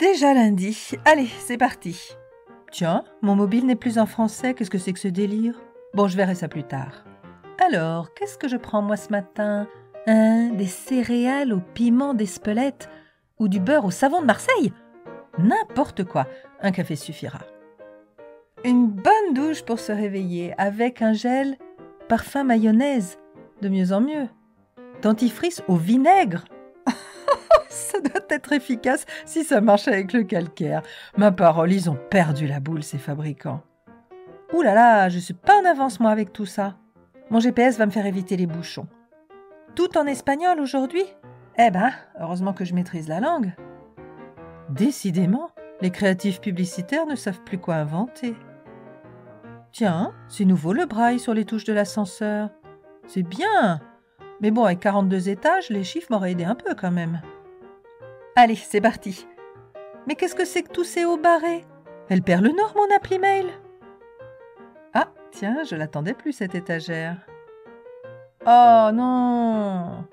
Déjà lundi. Allez, c'est parti. Tiens, mon mobile n'est plus en français, qu'est-ce que c'est que ce délire? Bon, je verrai ça plus tard. Alors, qu'est-ce que je prends moi ce matin? Des céréales au piment d'Espelette ou du beurre au savon de Marseille? N'importe quoi, un café suffira. Une bonne douche pour se réveiller avec un gel parfum mayonnaise, de mieux en mieux. Dentifrice au vinaigre. Ça doit être efficace si ça marche avec le calcaire. Ma parole, ils ont perdu la boule, ces fabricants. Ouh là là, je suis pas en avance, moi, avec tout ça. Mon GPS va me faire éviter les bouchons. Tout en espagnol aujourd'hui? Eh ben, heureusement que je maîtrise la langue. Décidément, les créatifs publicitaires ne savent plus quoi inventer. Tiens, c'est nouveau le braille sur les touches de l'ascenseur. C'est bien. Mais bon, avec 42 étages, les chiffres m'auraient aidé un peu quand même. Allez, c'est parti. Mais qu'est-ce que c'est que tous ces hauts barrés? Elle perd le nord, mon appli mail. Ah, tiens, je l'attendais plus, cette étagère. Oh non!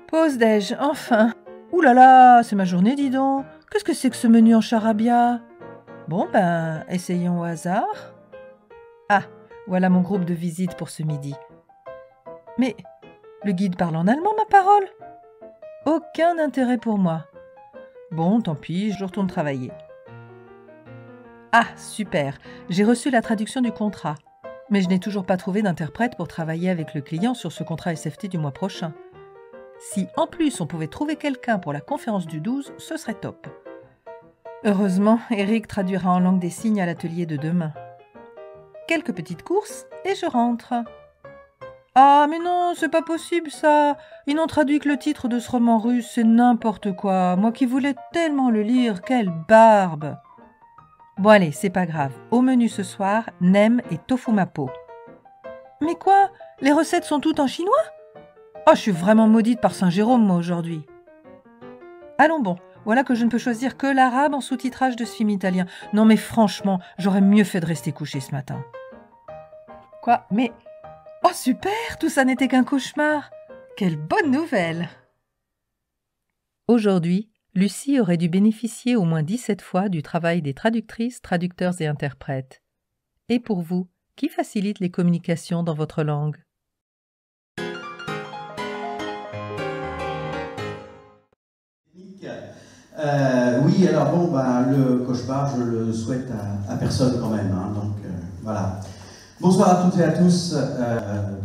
Pause déj, enfin. Ouh là là, c'est ma journée, dis donc. Qu'est-ce que c'est que ce menu en charabia? Bon, ben, essayons au hasard. Ah, voilà mon groupe de visite pour ce midi. Mais le guide parle en allemand, ma parole? Aucun intérêt pour moi. Bon, tant pis, je retourne travailler. Ah, super, j'ai reçu la traduction du contrat. Mais je n'ai toujours pas trouvé d'interprète pour travailler avec le client sur ce contrat SFT du mois prochain. Si en plus on pouvait trouver quelqu'un pour la conférence du 12, ce serait top. Heureusement, Eric traduira en langue des signes à l'atelier de demain. Quelques petites courses et je rentre. Ah mais non, c'est pas possible ça. Ils n'ont traduit que le titre de ce roman russe, c'est n'importe quoi. Moi qui voulais tellement le lire, quelle barbe. Bon allez, c'est pas grave. Au menu ce soir, nem et tofu mapo. Mais quoi? Les recettes sont toutes en chinois? Oh, je suis vraiment maudite par Saint-Jérôme, moi, aujourd'hui. Allons bon, voilà que je ne peux choisir que l'arabe en sous-titrage de ce film italien. Non mais franchement, j'aurais mieux fait de rester couchée ce matin. Quoi? Mais... Oh super, tout ça n'était qu'un cauchemar. Quelle bonne nouvelle! Aujourd'hui, Lucie aurait dû bénéficier au moins 17 fois du travail des traductrices, traducteurs et interprètes. Et pour vous, qui facilite les communications dans votre langue? Oui, alors bon, le cauchemar, je le souhaite à personne quand même, hein, donc voilà. Bonsoir à toutes et à tous.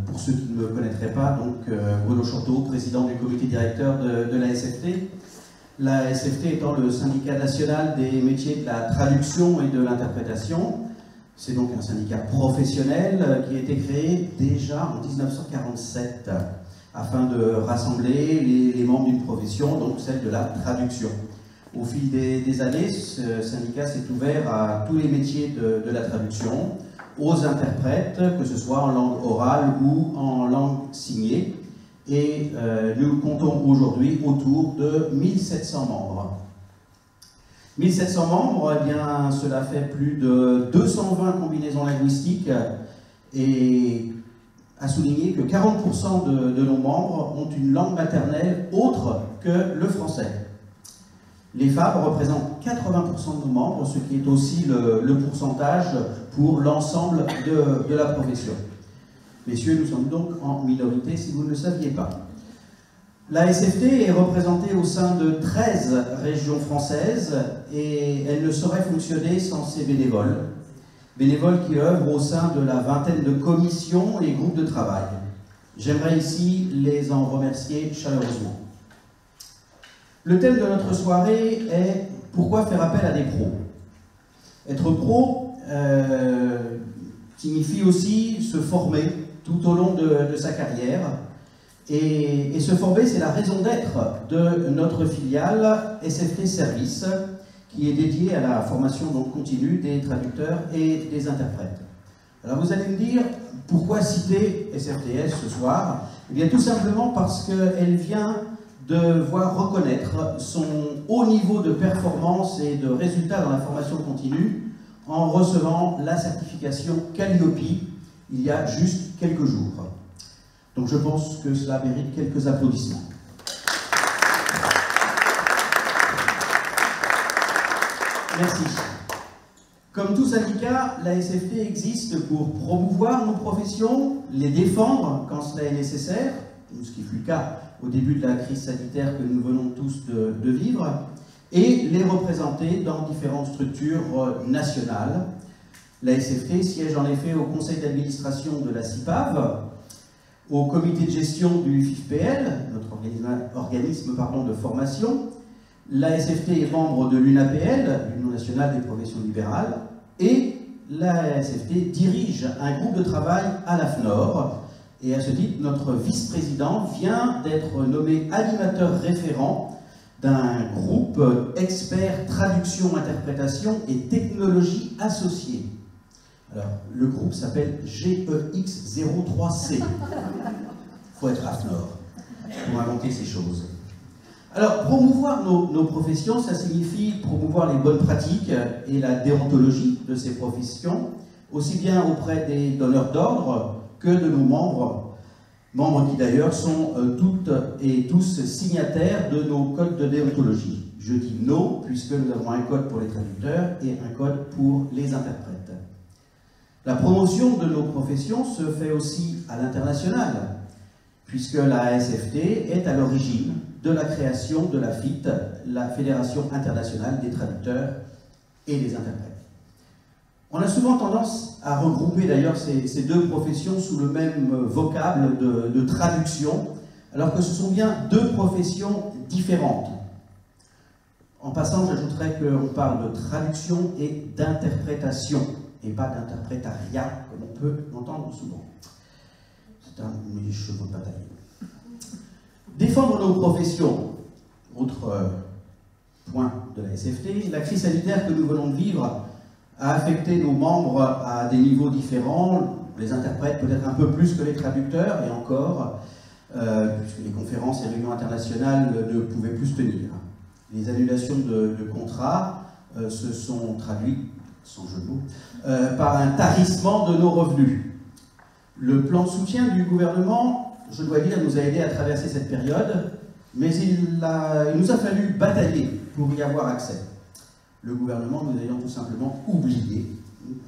Pour ceux qui ne me connaîtraient pas, donc Bruno Chourteau, président du comité directeur de la SFT. La SFT étant le syndicat national des métiers de la traduction et de l'interprétation. C'est donc un syndicat professionnel qui a été créé déjà en 1947 afin de rassembler les membres d'une profession, donc celle de la traduction. Au fil des années, ce syndicat s'est ouvert à tous les métiers de la traduction, aux interprètes, que ce soit en langue orale ou en langue signée. Et nous comptons aujourd'hui autour de 1700 membres. 1700 membres, eh bien, cela fait plus de 220 combinaisons linguistiques et à souligner que 40% de nos membres ont une langue maternelle autre que le français. Les femmes représentent 80% de nos membres, ce qui est aussi le pourcentage pour l'ensemble de la profession. Messieurs, nous sommes donc en minorité si vous ne le saviez pas. La SFT est représentée au sein de 13 régions françaises et elle ne saurait fonctionner sans ses bénévoles. Bénévoles qui œuvrent au sein de la vingtaine de commissions et groupes de travail. J'aimerais ici les en remercier chaleureusement. Le thème de notre soirée est « Pourquoi faire appel à des pros ?» Être pro signifie aussi se former tout au long de sa carrière. Et se former, c'est la raison d'être de notre filiale SFT Service, qui est dédiée à la formation donc continue des traducteurs et des interprètes. Alors vous allez me dire, pourquoi citer SFTS ce soir? Eh bien tout simplement parce qu'elle vient de voir reconnaître son haut niveau de performance et de résultats dans la formation continue en recevant la certification Calliope il y a juste quelques jours. Donc je pense que cela mérite quelques applaudissements. Merci. Comme tout syndicat, la SFT existe pour promouvoir nos professions, les défendre quand cela est nécessaire, ce qui fut le cas au début de la crise sanitaire que nous venons tous de vivre, et les représenter dans différentes structures nationales. La SFT siège en effet au conseil d'administration de la CIPAV, au comité de gestion du FIFPL, notre organisme de formation. La SFT est membre de l'UNAPL, l'Union nationale des professions libérales, et la SFT dirige un groupe de travail à la FNOR. Et à ce titre, notre vice-président vient d'être nommé animateur référent d'un groupe expert traduction, interprétation et technologie associée. Alors, le groupe s'appelle GEX03C. Il faut être à FNOR pour inventer ces choses. Alors, promouvoir nos professions, ça signifie promouvoir les bonnes pratiques et la déontologie de ces professions, aussi bien auprès des donneurs d'ordre que de nos membres qui d'ailleurs sont toutes et tous signataires de nos codes de déontologie. Je dis nos, puisque nous avons un code pour les traducteurs et un code pour les interprètes. La promotion de nos professions se fait aussi à l'international, puisque la SFT est à l'origine de la création de la FIT, la Fédération internationale des traducteurs et des interprètes. On a souvent tendance à regrouper d'ailleurs ces deux professions sous le même vocable de traduction, alors que ce sont bien deux professions différentes. En passant, j'ajouterais qu'on parle de traduction et d'interprétation, et pas d'interprétariat, comme on peut l'entendre souvent. C'est un de mes chevaux de bataille. Défendre nos professions, autre point de la SFT, la crise sanitaire que nous venons de vivre a affecté nos membres à des niveaux différents, les interprètes peut-être un peu plus que les traducteurs, et encore, puisque les conférences et réunions internationales ne pouvaient plus se tenir. Les annulations de contrats se sont traduites, sans jeu de mots, par un tarissement de nos revenus. Le plan de soutien du gouvernement, je dois dire, nous a aidés à traverser cette période, mais il nous a fallu batailler pour y avoir accès. Le gouvernement nous ayant tout simplement oubliés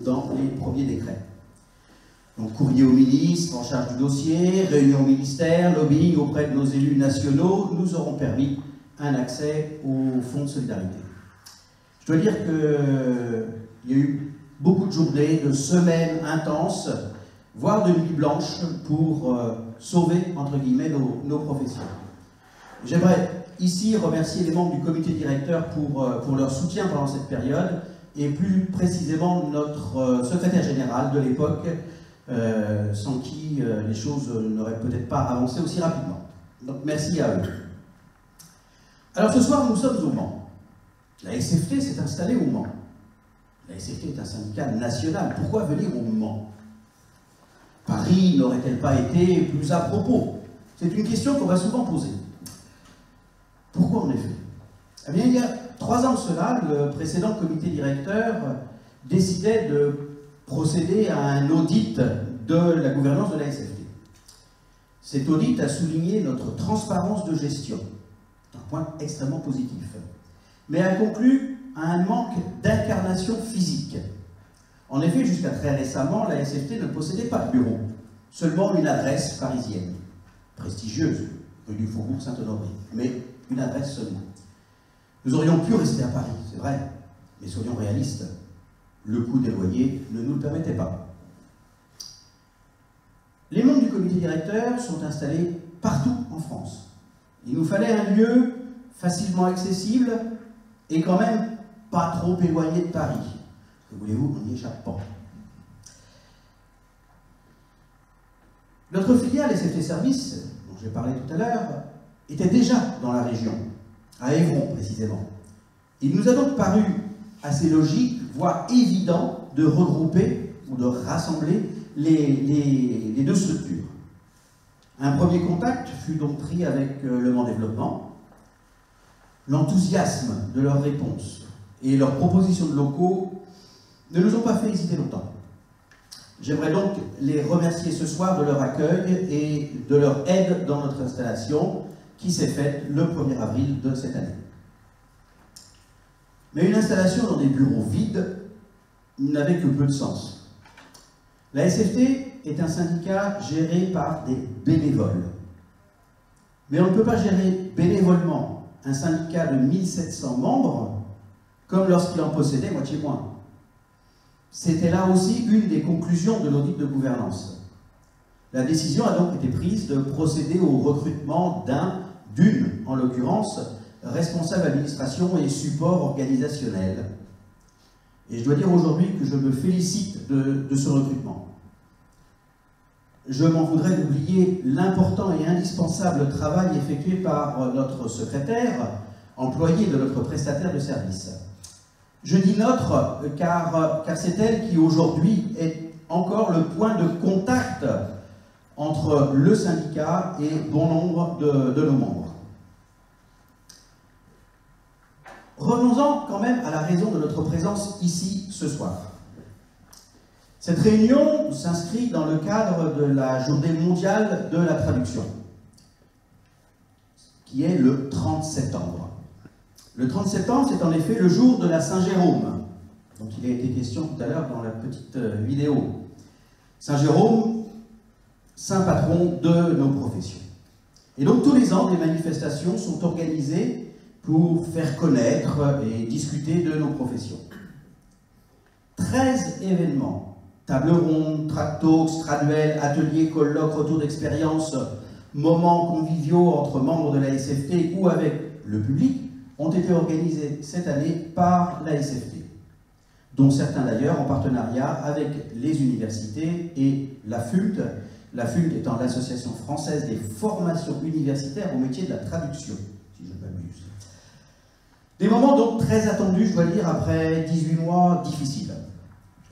dans les premiers décrets. Donc courrier au ministre en charge du dossier, réunion au ministère, lobbying auprès de nos élus nationaux nous auront permis un accès au fonds de solidarité. Je dois dire qu'il y a eu beaucoup de journées, de semaines intenses, voire de nuits blanches pour sauver, entre guillemets, nos professions. J'aimerais ici remercier les membres du comité directeur pour leur soutien pendant cette période, et plus précisément notre secrétaire général de l'époque, sans qui les choses n'auraient peut-être pas avancé aussi rapidement. Donc merci à eux. Alors ce soir, nous sommes au Mans. La SFT s'est installée au Mans. La SFT est un syndicat national. Pourquoi venir au Mans? Paris n'aurait-elle pas été plus à propos? C'est une question qu'on va souvent poser. Pourquoi en effet? Eh bien, il y a 3 ans de cela, le précédent comité directeur décidait de procéder à un audit de la gouvernance de la SFT. Cet audit a souligné notre transparence de gestion, un point extrêmement positif, mais a conclu à un manque d'incarnation physique. En effet, jusqu'à très récemment, la SFT ne possédait pas de bureau, seulement une adresse parisienne, prestigieuse, rue du Faubourg Saint-Honoré, mais une adresse seulement. Nous aurions pu rester à Paris, c'est vrai, mais soyons réalistes, le coût des loyers ne nous le permettait pas. Les membres du comité directeur sont installés partout en France. Il nous fallait un lieu facilement accessible et quand même pas trop éloigné de Paris. Que voulez-vous, on n'y échappe pas. Notre filiale SFT Service, dont j'ai parlé tout à l'heure, était déjà dans la région, à Évron précisément. Il nous a donc paru assez logique, voire évident, de regrouper ou de rassembler les deux structures. Un premier contact fut donc pris avec le Mans Développement. L'enthousiasme de leurs réponses et leurs propositions de locaux ne nous ont pas fait hésiter longtemps. J'aimerais donc les remercier ce soir de leur accueil et de leur aide dans notre installation qui s'est faite le 1er avril de cette année. Mais une installation dans des bureaux vides n'avait que peu de sens. La SFT est un syndicat géré par des bénévoles. Mais on ne peut pas gérer bénévolement un syndicat de 1700 membres comme lorsqu'il en possédait moitié moins. C'était là aussi une des conclusions de l'audit de gouvernance. La décision a donc été prise de procéder au recrutement d'une, en l'occurrence, responsable administration et support organisationnel. Et je dois dire aujourd'hui que je me félicite de ce recrutement. Je m'en voudrais d'oublier l'important et indispensable travail effectué par notre secrétaire, employé de notre prestataire de service. Je dis notre car c'est elle qui aujourd'hui est encore le point de contact entre le syndicat et bon nombre de nos membres. Revenons-en quand même à la raison de notre présence ici ce soir. Cette réunion s'inscrit dans le cadre de la Journée mondiale de la traduction, qui est le 30 septembre. Le 30 septembre, c'est en effet le jour de la Saint-Jérôme, dont il a été question tout à l'heure dans la petite vidéo. Saint-Jérôme, saint patron de nos professions. Et donc tous les ans, des manifestations sont organisées pour faire connaître et discuter de nos professions. 13 événements, table ronde, tractos, traduels, ateliers, colloques, retours d'expérience, moments conviviaux entre membres de la SFT ou avec le public, ont été organisés cette année par la SFT, dont certains d'ailleurs en partenariat avec les universités et la FULT, la FULT étant l'Association française des formations universitaires au métier de la traduction, si je ne m'abuse. Des moments donc très attendus, je dois le dire, après 18 mois difficiles.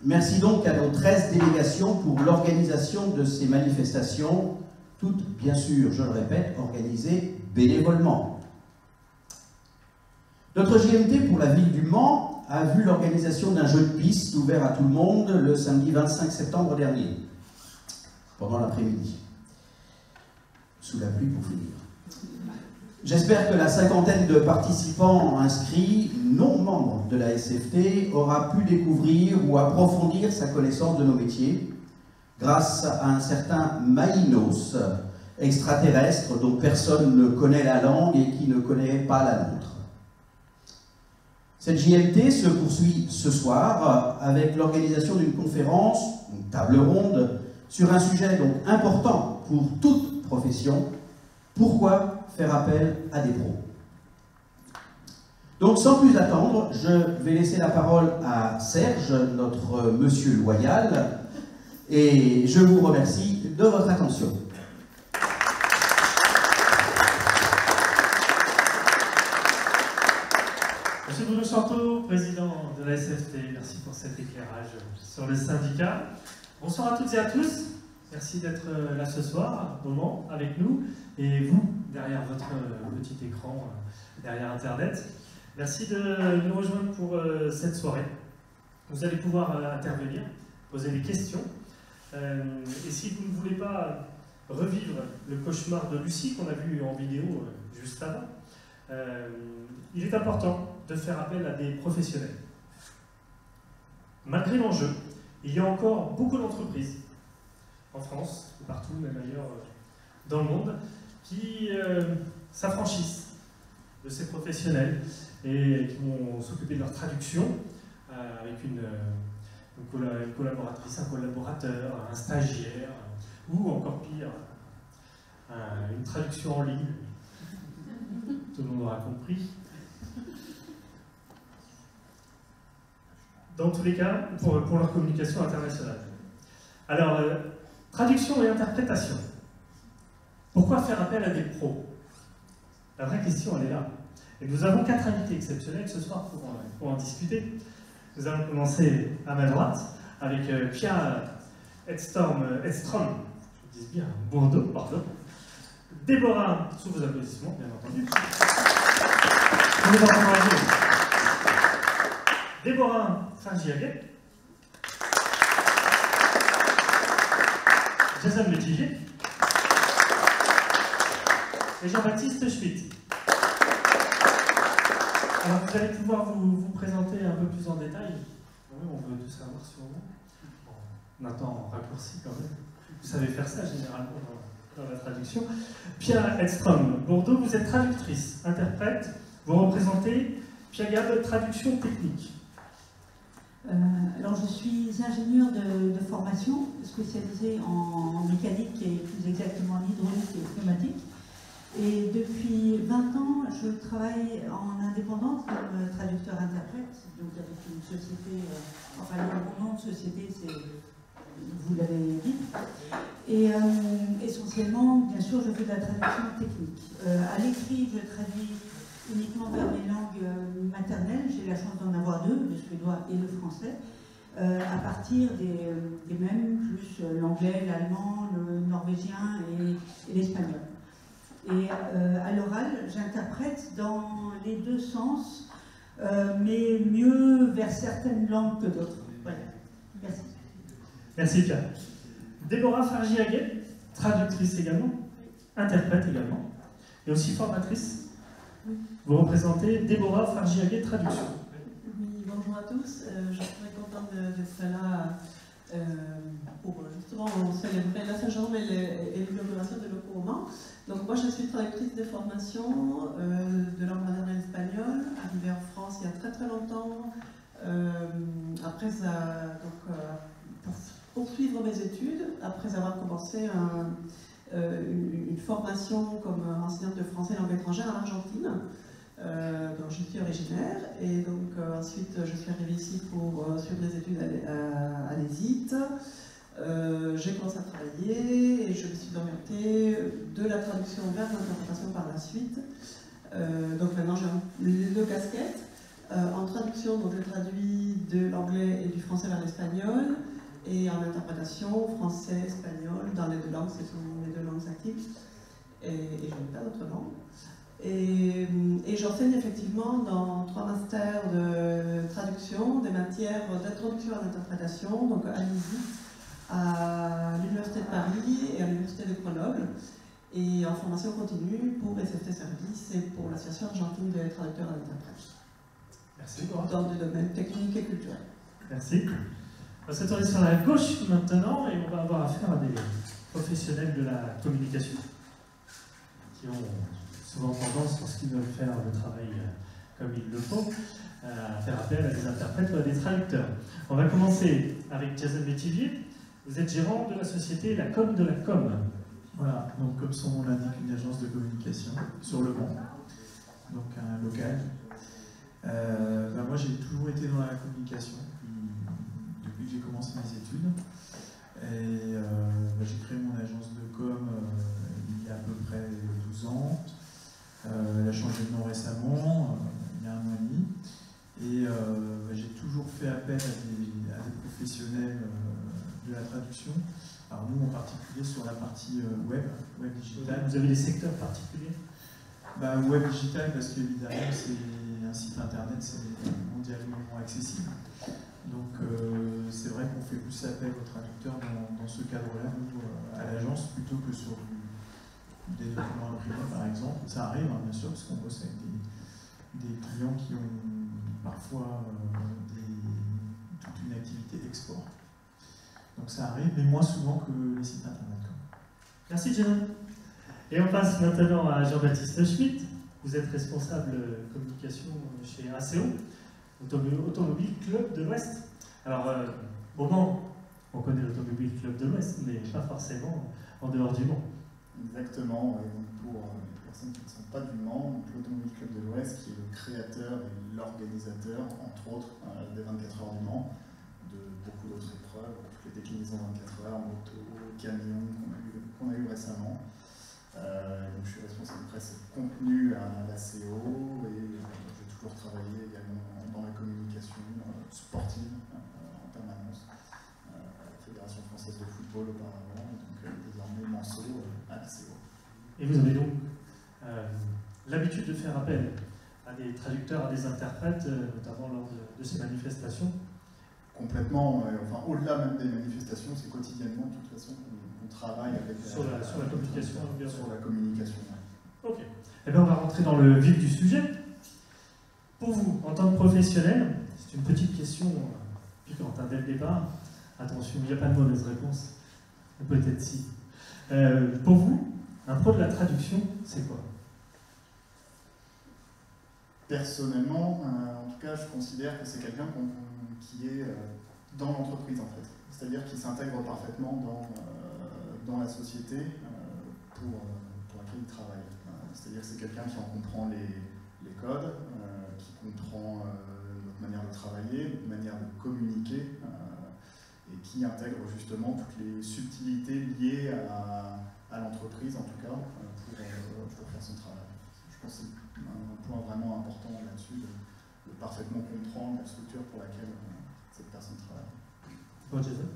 Merci donc à nos 13 délégations pour l'organisation de ces manifestations, toutes, bien sûr, je le répète, organisées bénévolement. Notre JMT pour la ville du Mans a vu l'organisation d'un jeu de piste ouvert à tout le monde le samedi 25 septembre dernier, pendant l'après-midi, sous la pluie pour finir. J'espère que la cinquantaine de participants inscrits, non membres de la SFT, aura pu découvrir ou approfondir sa connaissance de nos métiers grâce à un certain Maïnos, extraterrestre dont personne ne connaît la langue et qui ne connaît pas la nôtre. Cette JMT se poursuit ce soir avec l'organisation d'une conférence, une table ronde, sur un sujet donc important pour toute profession: pourquoi faire appel à des pros. Donc sans plus attendre, je vais laisser la parole à Serge, notre monsieur loyal, et je vous remercie de votre attention. Monsieur Bruno Chanteau, président de la SFT, merci pour cet éclairage sur le syndicat. Bonsoir à toutes et à tous. Merci d'être là ce soir, au moment, avec nous, et vous, derrière votre petit écran, derrière Internet. Merci de nous rejoindre pour cette soirée. Vous allez pouvoir intervenir, poser des questions. Et si vous ne voulez pas revivre le cauchemar de Lucie qu'on a vu en vidéo juste avant, il est important de faire appel à des professionnels. Malgré l'enjeu, il y a encore beaucoup d'entreprises en France, et partout, même ailleurs dans le monde, qui s'affranchissent de ces professionnels et qui vont s'occuper de leur traduction avec une collaboratrice, un collaborateur, un stagiaire, ou encore pire, une traduction en ligne. Tout le monde aura compris. Dans tous les cas, pour leur communication internationale. Alors, traduction et interprétation. Pourquoi faire appel à des pros? La vraie question, elle est là. Et nous avons 4 invités exceptionnels ce soir pour en discuter. Nous allons commencer à ma droite avec Pia Edstrom, je dis bien Bordeaux, pardon. Déborah, sous vos applaudissements, bien entendu. Déborah Fargiaguet. Jason Métiger. Et Jean-Baptiste Schmitt. Alors vous allez pouvoir vous présenter un peu plus en détail. Oui, on veut tout savoir sur vous. Bon, on attend raccourci quand même. Vous savez faire ça généralement dans la traduction. Pia Edstrom, Bordeaux, vous êtes traductrice, interprète. Vous représentez Piagab Traduction Technique. Alors je suis ingénieure de formation, spécialisée en mécanique et plus exactement en hydraulique et pneumatique. Et depuis 20 ans, je travaille en indépendance comme traducteur-interprète, donc avec une société, enfin mon nom de société, c'est, vous l'avez dit. Et essentiellement, bien sûr, je fais de la traduction technique. À l'écrit, je traduis uniquement vers les langues maternelles, j'ai la chance d'en avoir deux, le suédois et le français, à partir des mêmes, plus l'anglais, l'allemand, le norvégien et l'espagnol. Et à l'oral, j'interprète dans les deux sens, mais mieux vers certaines langues que d'autres. Voilà. Merci. Merci Pia. Déborah Fargiaguet, traductrice également, interprète également, et aussi formatrice. Vous représentez Déborah Fargiaguet Traduction. Oui, bonjour à tous. Je suis très contente d'être là pour justement célébrer la Saint-Jean et l'inauguration de l'Ocourement. Donc moi je suis traductrice de formation de langue maternelle espagnole, arrivée en France il y a très très longtemps. Après ça, pour poursuivre mes études, après avoir commencé une formation comme enseignante de français et langue étrangère en Argentine, dont je suis originaire, et donc ensuite je suis arrivée ici pour suivre des études à l'ESIT. J'ai commencé à travailler et je me suis orientée de la traduction vers l'interprétation par la suite. Donc maintenant j'ai les deux casquettes. En traduction, donc je traduis de l'anglais et du français vers l'espagnol, et en interprétation, français, espagnol, dans les deux langues, ce sont mes deux langues actives, et je n'ai pas d'autres langues. Et j'enseigne effectivement dans 3 masters de traduction, des matières d'introduction à l'interprétation, donc à l'ISIT, à l'Université de Paris et à l'Université de Grenoble, et en formation continue pour SFT Service et pour l'Association argentine des traducteurs et interprètes. Merci. Dans des domaines techniques et culturels. Merci. On va se tourner sur la gauche maintenant et on va avoir affaire à des professionnels de la communication qui ont souvent tendance, lorsqu'ils veulent faire le travail comme il le faut, à faire appel à des interprètes ou à des traducteurs. On va commencer avec Jason Métivier. Vous êtes gérant de la société La Com de la Com. Voilà, donc comme son nom l'indique, une agence de communication sur Le Mans, donc un local. Moi j'ai toujours été dans la communication depuis que j'ai commencé mes études. Et j'ai créé mon agence de com il y a à peu près 12 ans. Elle a changé de nom récemment, il y a 1 an et demi. Et j'ai toujours fait appel à des professionnels de la traduction. Alors nous en particulier sur la partie web digital. Vous avez des secteurs particuliers? Web digital parce qu'évidemment c'est un site internet, c'est mondialement accessible. Donc c'est vrai qu'on fait plus appel aux traducteurs dans ce cadre-là, nous, à l'agence, plutôt que sur des documents imprimés par exemple. Ça arrive bien sûr, parce qu'on bosse avec des clients qui ont parfois toute une activité export. Donc ça arrive, mais moins souvent que les sites internet. Merci Jenna. Et on passe maintenant à Jean-Baptiste Schmitt. Vous êtes responsable communication chez ACO, Automobile Club de l'Ouest. Alors, au Mans, on connaît l'Automobile Club de l'Ouest, mais pas forcément en dehors du Mans. Exactement, et donc pour les personnes qui ne sont pas du Mans, l'Automobile Club de l'Ouest, qui est le créateur et l'organisateur, entre autres, des 24 heures du Mans, de beaucoup d'autres épreuves, toutes les déclinaisons 24 heures, moto, camion qu'on a eu récemment. Donc je suis responsable de presse et de contenu à l'ACO et j'ai toujours travaillé également dans la communication sportive en permanence à la Fédération française de football auparavant, et donc désormais Manceau à l'ACO. Et vous avez donc l'habitude de faire appel à des traducteurs, à des interprètes, notamment lors de ces manifestations? Complètement, enfin au-delà même des manifestations, c'est quotidiennement de toute façon qu'on travaille avec sur la communication. Sur la communication. Ok. Eh bien, on va rentrer dans le vif du sujet. Pour vous, en tant que professionnel, c'est une petite question piquante dès le départ. Attention, il n'y a pas de mauvaise réponse. Peut-être si. Pour vous, un pro de la traduction, c'est quoi? Personnellement, en tout cas, je considère que c'est quelqu'un qui est dans l'entreprise en fait. C'est-à-dire qui s'intègre parfaitement dans la société pour laquelle il travaille. C'est-à-dire que c'est quelqu'un qui en comprend les codes, qui comprend notre manière de travailler, notre manière de communiquer, et qui intègre justement toutes les subtilités liées à l'entreprise, en tout cas, pour faire son travail. Je pense que c'est un point vraiment important là-dessus, de parfaitement comprendre la structure pour laquelle cette personne travaille. Bon, Jason.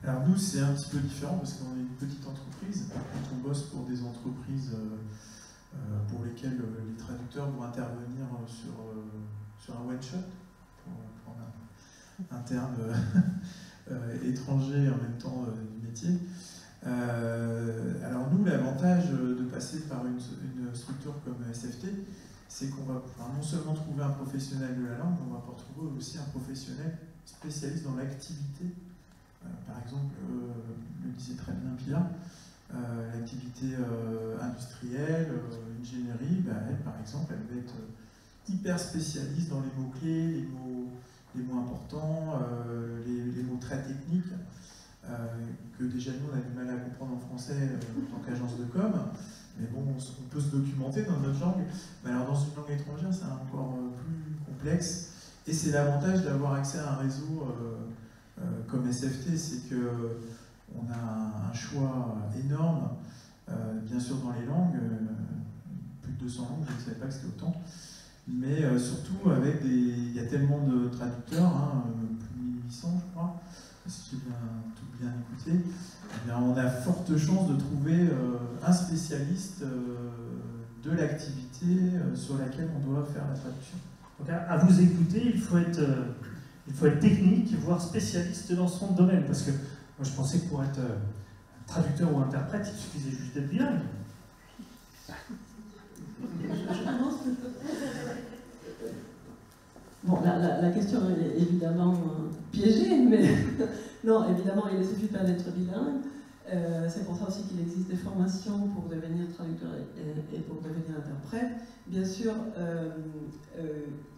Alors nous, c'est un petit peu différent parce qu'on est une petite entreprise. Quand on bosse pour des entreprises pour lesquelles les traducteurs vont intervenir sur un one-shot, pour prendre un terme étranger en même temps du métier. Alors nous, l'avantage de passer par une structure comme SFT, c'est qu'on va pouvoir non seulement trouver un professionnel de la langue, mais on va pouvoir trouver aussi un professionnel spécialiste dans l'activité. Par exemple, le disait très bien Pierre, l'activité industrielle, ingénierie, elle, par exemple, elle va être hyper spécialiste dans les mots-clés, les mots importants, les mots très techniques, que déjà nous on a du mal à comprendre en français en tant qu'agence de com, mais bon, on peut se documenter dans notre langue, mais alors dans une langue étrangère c'est encore plus complexe, et c'est l'avantage d'avoir accès à un réseau comme SFT, c'est qu'on a un choix énorme, bien sûr dans les langues, plus de 200 langues, je ne savais pas que c'était autant, mais surtout avec il y a tellement de traducteurs, plus de 1800 je crois, si j'ai tout bien écouté, eh bien, on a forte chance de trouver un spécialiste de l'activité sur laquelle on doit faire la traduction. Donc à vous écouter, il faut être technique, voire spécialiste dans son domaine, parce que moi je pensais que pour être traducteur ou interprète, il suffisait juste d'être bilingue. Bon, la question est évidemment piégée, mais non, évidemment, il ne suffit pas d'être bilingue. C'est pour ça aussi qu'il existe des formations pour devenir traducteur et pour devenir interprète. Bien sûr,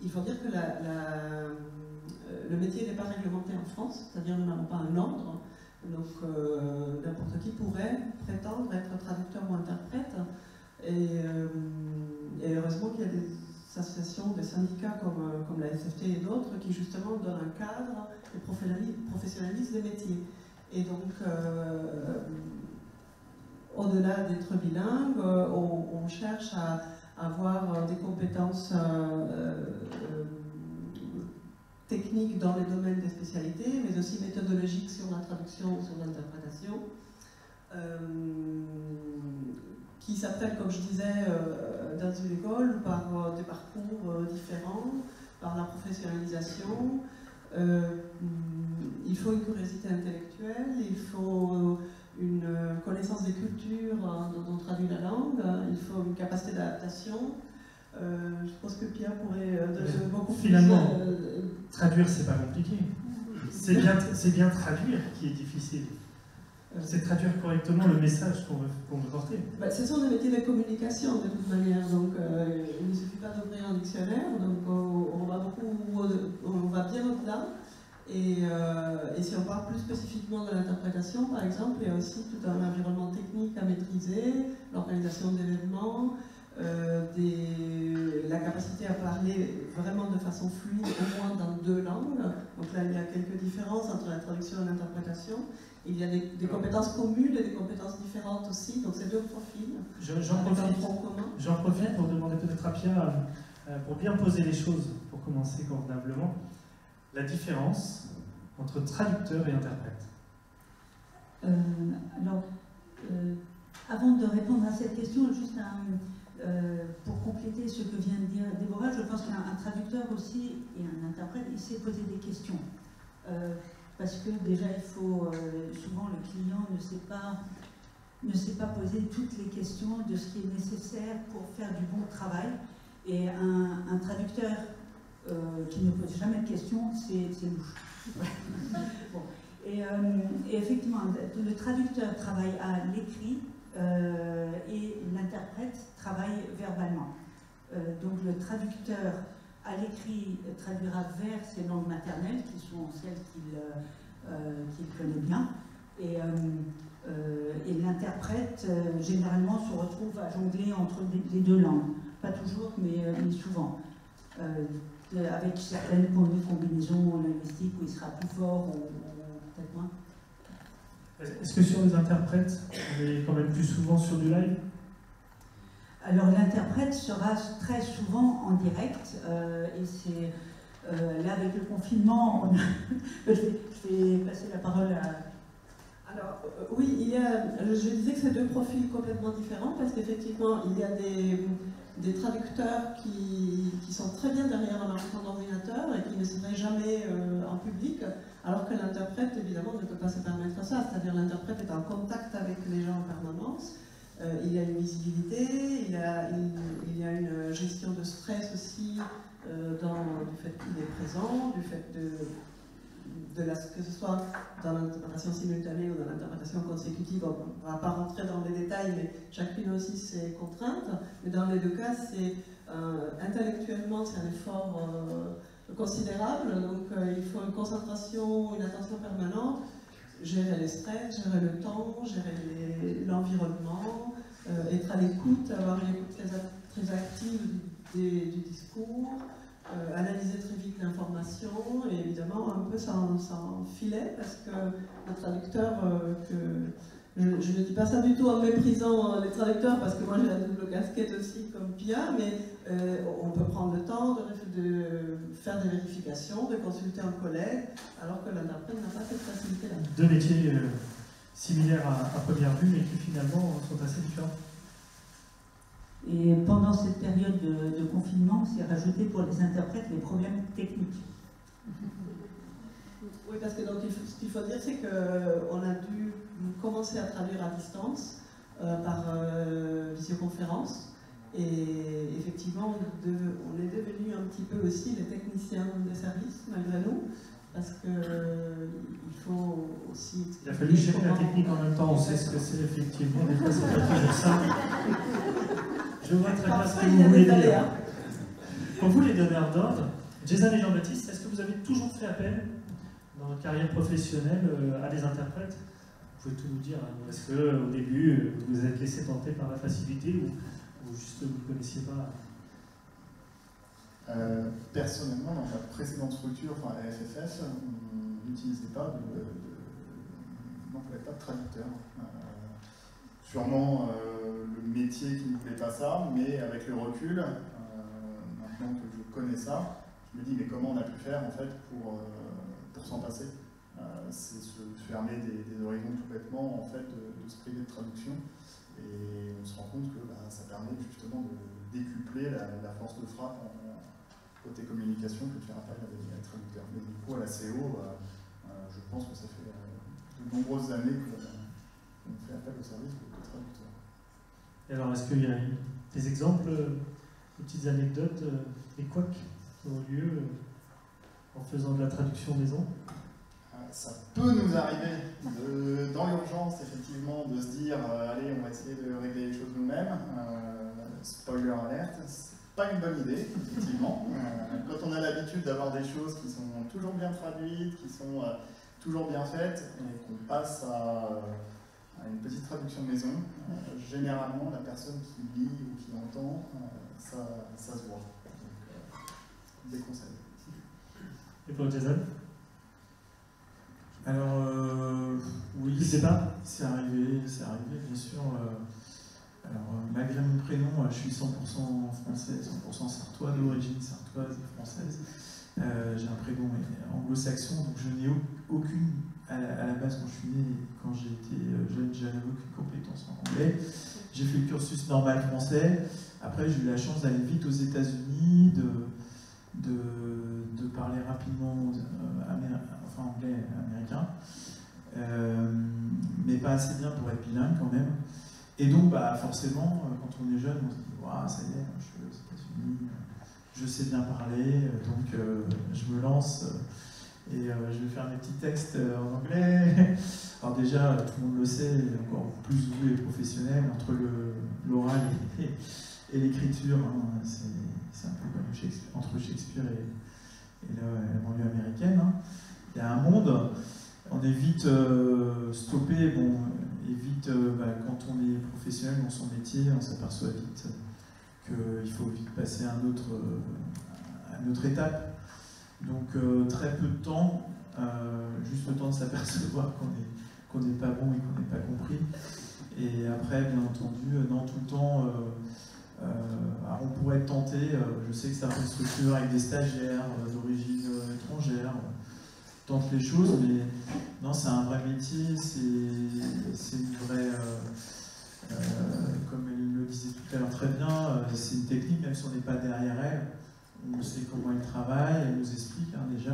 il faut dire que le métier n'est pas réglementé en France, c'est-à-dire nous n'avons pas un ordre, donc n'importe qui pourrait prétendre être traducteur ou interprète. Et heureusement qu'il y a des associations, des syndicats comme la SFT et d'autres qui justement donnent un cadre et professionnalisent les métiers. Et donc, au-delà d'être bilingue, on cherche à avoir des compétences techniques dans les domaines des spécialités, mais aussi méthodologiques sur la traduction ou sur l'interprétation, qui s'apprennent, comme je disais, dans une école, par des parcours différents, par la professionnalisation. Il faut une curiosité intellectuelle, il faut une connaissance des cultures dont on traduit la langue, il faut une capacité d'adaptation. Je pense que Pierre pourrait donner beaucoup plus. Finalement, traduire, c'est pas compliqué. C'est bien traduire qui est difficile. C'est traduire correctement le message qu'on veut porter. Ce sont des métiers de communication de toute manière, donc il ne suffit pas d'ouvrir un dictionnaire, donc on va bien au-delà. Et si on parle plus spécifiquement de l'interprétation, par exemple, il y a aussi tout un environnement technique à maîtriser, l'organisation d'événements, la capacité à parler vraiment de façon fluide, au moins dans 2 langues. Donc là, il y a quelques différences entre la traduction et l'interprétation. Il y a des compétences communes et des compétences différentes aussi, donc c'est 2 profils. J'en profite pour demander peut-être à Pierre, pour bien poser les choses, pour commencer convenablement, la différence entre traducteur et interprète. Avant de répondre à cette question, juste pour compléter ce que vient de dire Déborah, je pense qu'un traducteur aussi et un interprète, il sait poser des questions. Parce que déjà, il faut, souvent le client ne sait pas poser toutes les questions de ce qui est nécessaire pour faire du bon travail. Et un traducteur qui ne pose jamais de questions, c'est louche. Bon. Et effectivement, le traducteur travaille à l'écrit et l'interprète travaille verbalement. Donc le traducteur à l'écrit traduira vers ses langues maternelles, qui sont celles qu'il connaît bien, et l'interprète généralement se retrouve à jongler entre les deux langues. Pas toujours, mais souvent. Avec certaines combinaisons linguistiques où il sera plus fort ou peut-être moins. Est-ce que sur les interprètes, on est quand même plus souvent sur du live? Alors l'interprète sera très souvent en direct, et c'est là avec le confinement, je vais passer la parole à... Alors oui, je disais que c'est deux profils complètement différents, parce qu'effectivement il y a des traducteurs qui sont très bien derrière un écran d'ordinateur et qui ne seraient jamais en public, alors que l'interprète évidemment ne peut pas se permettre ça, c'est-à-dire l'interprète est en contact avec les gens en permanence. Il y a une visibilité, il y a une gestion de stress aussi du fait qu'il est présent, du fait que ce soit dans l'interprétation simultanée ou dans l'interprétation consécutive. On ne va pas rentrer dans les détails, mais chacune aussi ses contraintes. Mais dans les deux cas, intellectuellement, c'est un effort considérable. Donc il faut une concentration, une attention permanente. Gérer les stress, gérer le temps, gérer l'environnement, être à l'écoute, avoir une écoute très active du discours, analyser très vite l'information et évidemment un peu sans filet, parce que le traducteur, je ne dis pas ça du tout en méprisant les traducteurs, parce que moi j'ai la double casquette aussi comme Pia, mais on peut prendre le temps de faire des vérifications, de consulter un collègue, alors que l'interprète n'a pas cette facilité-là. Deux métiers similaires à première vue, mais qui finalement sont assez différents. Et pendant cette période de confinement, c'est rajouté pour les interprètes les problèmes techniques. Oui, parce que donc, ce qu'il faut dire, c'est qu'on a dû commencer à traduire à distance par visioconférence. Et effectivement, on est devenus un petit peu aussi les techniciens des services, malgré nous, parce qu'il faut aussi... Il a fallu gérer la technique en même temps, on sait ce que c'est effectivement, des fois c'est pas toujours ça. Je vois très bien ce que vous voulez dire. Pour vous, les donneurs d'ordre, Jason et Jean-Baptiste, est-ce que vous avez toujours fait appel dans votre carrière professionnelle à des interprètes? Vous pouvez tout nous dire, hein. Est-ce qu'au début, vous vous êtes laissé tenter par la facilité ou juste vous ne connaissiez pas? Personnellement, dans ma précédente structure, enfin la FFF, on n'utilisait pas on n'employait pas de traducteur. Sûrement le métier qui ne voulait pas ça, mais avec le recul, maintenant que je connais ça, je me dis mais comment on a pu faire en fait pour s'en passer? C'est se fermer des horizons tout bêtement en fait de se priver de traduction, et on se rend compte que ça permet justement de décupler la force de frappe côté communication que de faire appel à des traducteurs. Mais du coup à la CO, je pense que ça fait de nombreuses années qu'on fait appel au service de traducteurs. Et alors, est-ce qu'il y a des exemples, des petites anecdotes, des couacs qui ont lieu en faisant de la traduction maison? Ça peut nous arriver, dans l'urgence, effectivement, de se dire allez, on va essayer de régler les choses nous-mêmes. Spoiler alert, c'est pas une bonne idée, effectivement. Quand on a l'habitude d'avoir des choses qui sont toujours bien traduites, qui sont toujours bien faites, et qu'on passe à une petite traduction de maison, généralement, la personne qui lit ou qui entend, ça se voit. Donc, déconseille. Et pour Jason? Alors, oui, c'est arrivé, bien sûr. Alors, malgré mon prénom, je suis 100% français, 100% sartois, d'origine sartoise et française. J'ai un prénom anglo-saxon, donc je n'ai aucune, à la base, quand je suis né, quand j'ai été jeune, je n'avais aucune compétence en anglais. J'ai fait le cursus normal français. Après, j'ai eu la chance d'aller vite aux États-Unis, de parler rapidement anglais américain, mais pas assez bien pour être bilingue quand même. Et donc, forcément, quand on est jeune, on se dit ça y est, je suis aux États-Unis, je sais bien parler, donc je me lance et je vais faire mes petits textes en anglais. Alors déjà, tout le monde le sait, encore plus vous les professionnels, entre l'oral et l'écriture, hein, c'est un peu comme Shakespeare, entre Shakespeare et la banlieue américaine. Hein. Il y a un monde, on est vite stoppé, quand on est professionnel dans son métier, on s'aperçoit vite qu'il faut vite passer à une autre étape. Donc très peu de temps, juste le temps de s'apercevoir qu'on n'est pas bon et qu'on n'est pas compris. Et après, bien entendu, non, tout le temps, alors on pourrait être tenté, je sais que certaines structures avec des stagiaires d'origine étrangère tentent les choses, mais non, c'est un vrai métier, c'est une vraie, comme elle le disait tout à l'heure très bien, c'est une technique, même si on n'est pas derrière elle, on sait comment elle travaille, elle nous explique déjà.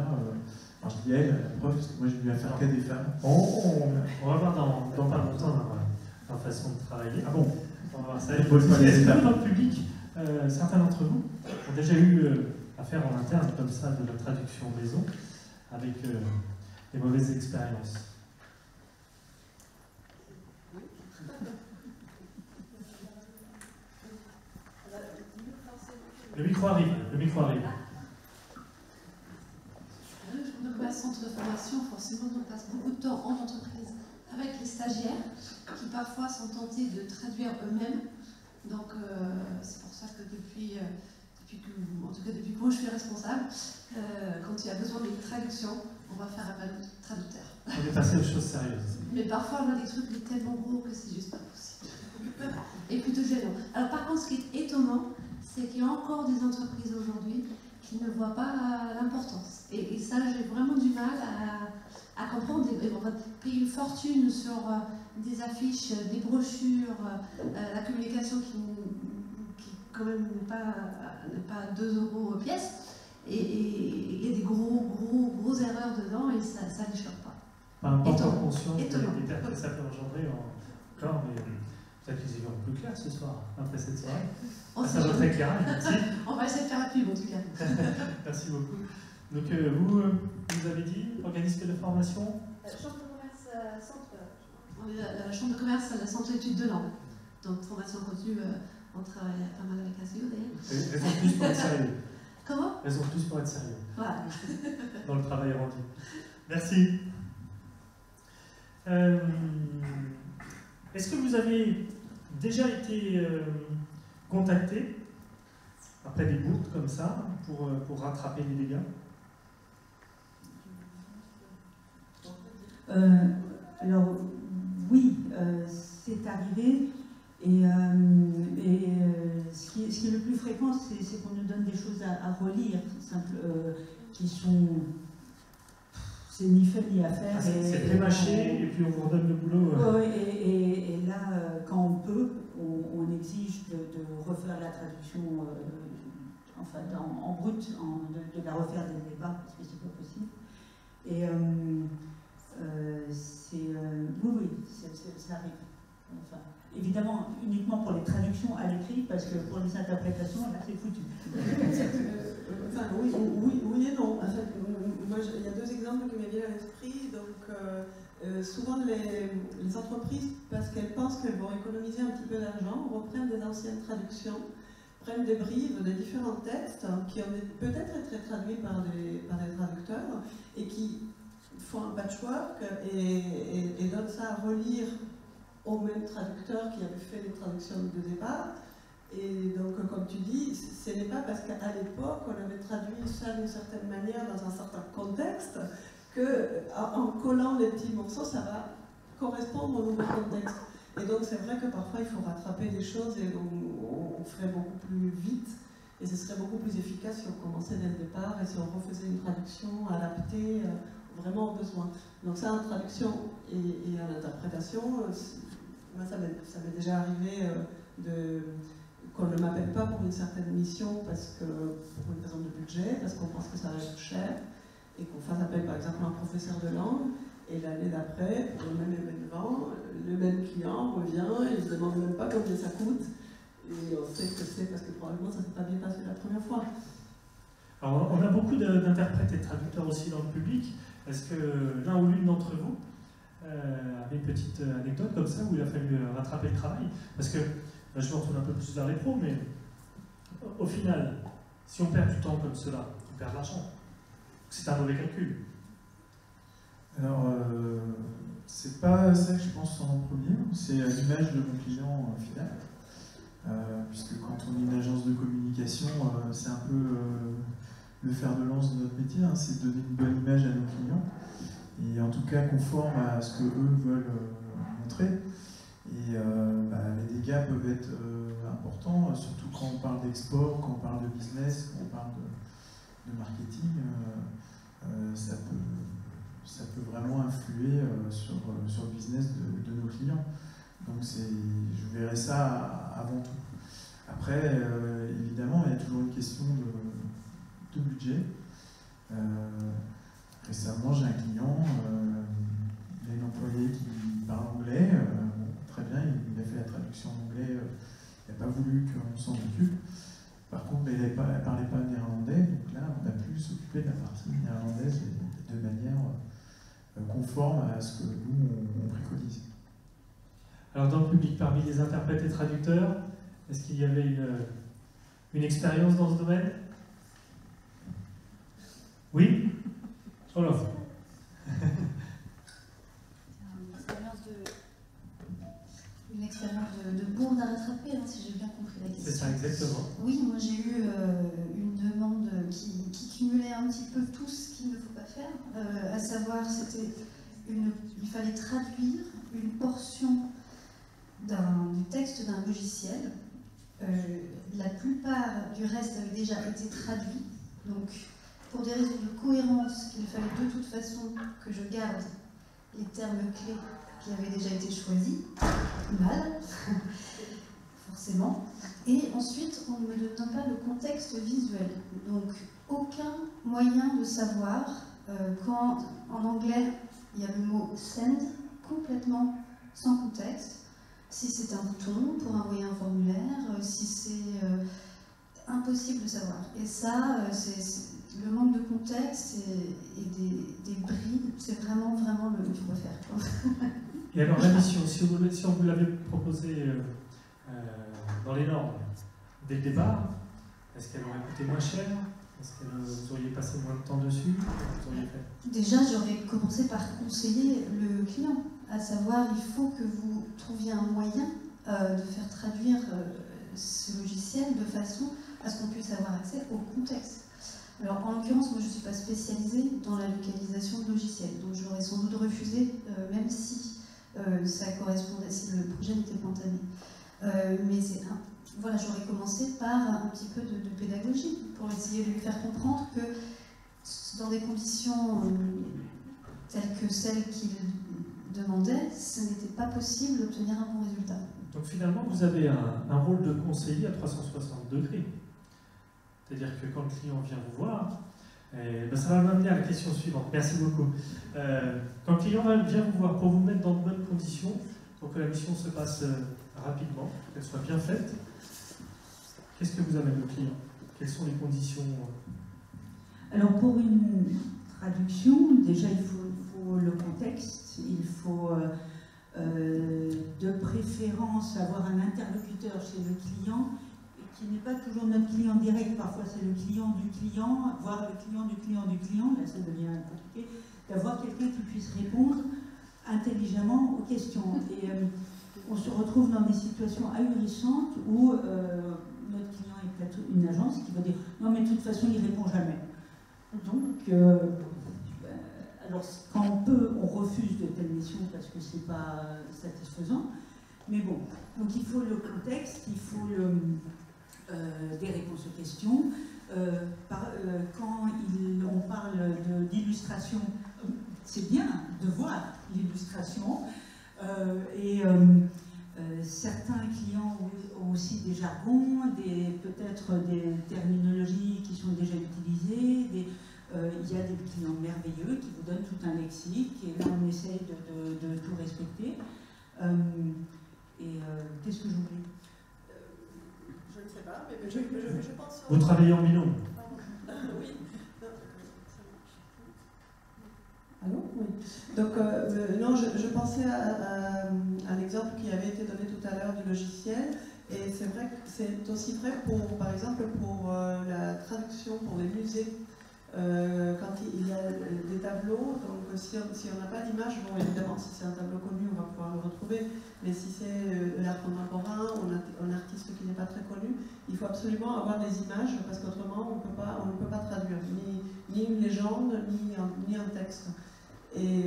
Alors je dis elle, la preuve, parce que moi j'ai dû affaire qu'à des femmes. On va voir dans pas longtemps leur façon de travailler. Ah bon? On va voir ça. Est-ce que dans le public, certains d'entre vous ont déjà eu affaire en interne comme ça de la traduction maison avec des mauvaises expériences? Le micro arrive. Le champ de commerce, centre de formation, forcément, on passe beaucoup de temps en entreprise avec les stagiaires qui parfois sont tentés de traduire eux-mêmes. Donc, c'est pour ça que depuis que moi je suis responsable, quand il y a besoin d'une traduction, on va faire appel au traducteur. On est passé aux choses sérieuses. Mais parfois, on a des trucs tellement gros que c'est juste pas possible. Et plutôt gênant. Alors, par contre, ce qui est étonnant, c'est qu'il y a encore des entreprises aujourd'hui qui ne voient pas l'importance. Et ça, j'ai vraiment du mal à comprendre. On va payer une fortune sur des affiches, des brochures, la communication qui quand même n'est pas 2 € pièce. Et il y a des gros erreurs dedans et ça ne les choque pas. Pas encore conscient des Étonnant. pertes que ça peut engendrer encore, mais peut-être qu'ils y verront plus clair ce soir, après cette soirée. Ça va très clair, merci. On va essayer de faire la pub en tout cas. Merci beaucoup. Donc vous avez dit, organisme de formation Chambre de commerce, centre. On est la chambre de commerce, la centre d'études de langue. Donc formation continue, on travaille pas mal avec ASIO d'ailleurs. Raison de plus pour être sérieux. Comment? Raison de plus pour être sérieux. Voilà. Dans le travail rendu. Merci. Est-ce que vous avez déjà été contacté après des bourdes comme ça pour rattraper les dégâts? Alors oui, c'est arrivé et ce qui est le plus fréquent, c'est qu'on nous donne des choses à relire, qui sont... C'est ni fait ni à faire. C'est pré-mâché et puis on vous redonne le boulot. Et là, quand on peut, on exige de refaire la traduction en brut, de la refaire dès le départ, parce que c'est pas possible. Et oui, ça arrive. Enfin, évidemment, uniquement pour les traductions à l'écrit, parce que pour les interprétations, là, c'est foutu. Oui et non. En fait, moi, il y a 2 exemples qui me viennent à l'esprit. Donc, souvent, les entreprises, parce qu'elles pensent qu'elles vont économiser un petit peu d'argent, reprennent des anciennes traductions, prennent des brides de différents textes qui ont peut-être été traduits par des traducteurs et qui font un patchwork et donnent ça à relire au même traducteur qui avait fait les traductions de départ. Et donc, comme tu dis, ce n'est pas parce qu'à l'époque, on avait traduit ça d'une certaine manière, dans un certain contexte, qu'en collant les petits morceaux, ça va correspondre au nouveau contexte. Et donc, c'est vrai que parfois, il faut rattraper des choses et on ferait beaucoup plus vite. Et ce serait beaucoup plus efficace si on commençait dès le départ et si on refaisait une traduction adaptée vraiment aux besoins. Donc ça, en traduction et en interprétation, moi, ça m'est déjà arrivé qu'on ne m'appelle pas pour une certaine mission parce que, pour une raison de budget, parce qu'on pense que ça va être cher, et qu'on fasse appel par exemple à un professeur de langue, et l'année d'après, pour le même événement, le même client revient et ne se demande même pas combien ça coûte, et on sait que c'est parce que probablement ça ne s'est pas bien passé la première fois. Alors, on a beaucoup d'interprètes et de traducteurs aussi dans le public. Est-ce que l'un ou l'une d'entre vous avait une petite anecdote comme ça où il a fallu rattraper le travail? Parce que je me retourne un peu plus vers les pros, mais au final, si on perd du temps comme cela, on perd de l'argent. C'est un mauvais calcul. Alors, c'est pas ça que je pense en premier, c'est l'image de mon client final. Puisque quand on est une agence de communication, c'est un peu le fer de lance de notre métier, hein, c'est de donner une bonne image à nos clients, et en tout cas conforme à ce que eux veulent montrer. Et les dégâts peuvent être importants, surtout quand on parle d'export, quand on parle de business, quand on parle de marketing, ça peut vraiment influer sur le business de nos clients. Donc je verrais ça avant tout. Après, évidemment, il y a toujours une question de budget. Récemment, j'ai un client, il a une employée qui parle anglais. Très bien, il a fait la traduction en anglais, il n'a pas voulu qu'on s'en occupe. Par contre, elle ne parlait pas néerlandais, donc là, on a pu s'occuper de la partie néerlandaise de manière conforme à ce que nous, on préconise. Alors, dans le public, parmi les interprètes et traducteurs, est-ce qu'il y avait une expérience dans ce domaine? Oui? Olaf. Une expérience de bourde à rattraper, hein, si j'ai bien compris la question. C'est ça, exactement. Oui, moi j'ai eu une demande qui cumulait un petit peu tout ce qu'il ne faut pas faire, à savoir il fallait traduire une portion du texte d'un logiciel. La plupart du reste avait déjà été traduit, donc pour des raisons de cohérence, il fallait de toute façon que je garde les termes clés qui avaient déjà été choisis, mal, forcément. Et ensuite, on ne me donne pas le contexte visuel, donc aucun moyen de savoir quand en anglais il y a le mot send complètement sans contexte, si c'est un bouton pour envoyer un formulaire, si c'est impossible de savoir. Et ça, c'est le manque de contexte et des brides, c'est vraiment le qu'il faut faire. Et alors la mission, si on vous l'avait proposée dans les normes dès le départ, est-ce qu'elle aurait coûté moins cher? Est-ce que vous auriez passé moins de temps dessus? Vous auriez fait? Déjà, j'aurais commencé par conseiller le client, à savoir il faut que vous trouviez un moyen de faire traduire ce logiciel de façon à ce qu'on puisse avoir accès au contexte. Alors en l'occurrence, moi je ne suis pas spécialisée dans la localisation de logiciels, donc je l'aurais sans doute refusé, même si ça correspondait, si le projet n'était pas entamé. Mais voilà, j'aurais commencé par un petit peu de pédagogie pour essayer de lui faire comprendre que dans des conditions telles que celles qu'il demandait, ce n'était pas possible d'obtenir un bon résultat. Donc finalement, vous avez un rôle de conseiller à 360 degrés. C'est-à-dire que quand le client vient vous voir, ça va m'amener à la question suivante. Merci beaucoup. Quand le client vient vous voir pour vous mettre dans de bonnes conditions, pour que la mission se passe rapidement, qu'elle soit bien faite, qu'est-ce que vous amène le client? Quelles sont les conditions? Alors pour une traduction, déjà il faut le contexte, il faut de préférence avoir un interlocuteur chez le client qui n'est pas toujours notre client direct, parfois c'est le client du client, voire le client du client du client, là ça devient compliqué, d'avoir quelqu'un qui puisse répondre intelligemment aux questions. Et on se retrouve dans des situations ahurissantes où notre client est peut-être une agence qui va dire « non mais de toute façon il ne répond jamais ». Donc, alors quand on peut, on refuse de telles missions parce que ce n'est pas satisfaisant, mais bon, donc il faut le contexte, il faut des réponses aux questions. Quand on parle d'illustration, c'est bien de voir l'illustration. Certains clients ont aussi des jargons, peut-être des terminologies qui sont déjà utilisées. Il y a des clients merveilleux qui vous donnent tout un lexique et là on essaye de tout respecter. Qu'est-ce que j'oublie? Je ne sais pas, mais je pense... Vous travaillez en binôme? Oui, Donc, non, je pensais à un exemple qui avait été donné tout à l'heure du logiciel, et c'est vrai que c'est aussi vrai pour, par exemple, pour la traduction pour les musées. Quand il y a des tableaux, donc si on n'a pas l'image, bon évidemment si c'est un tableau connu on va pouvoir le retrouver, mais si c'est de l'art contemporain ou un artiste qui n'est pas très connu, il faut absolument avoir des images parce qu'autrement on ne peut pas traduire ni une légende ni un texte. Et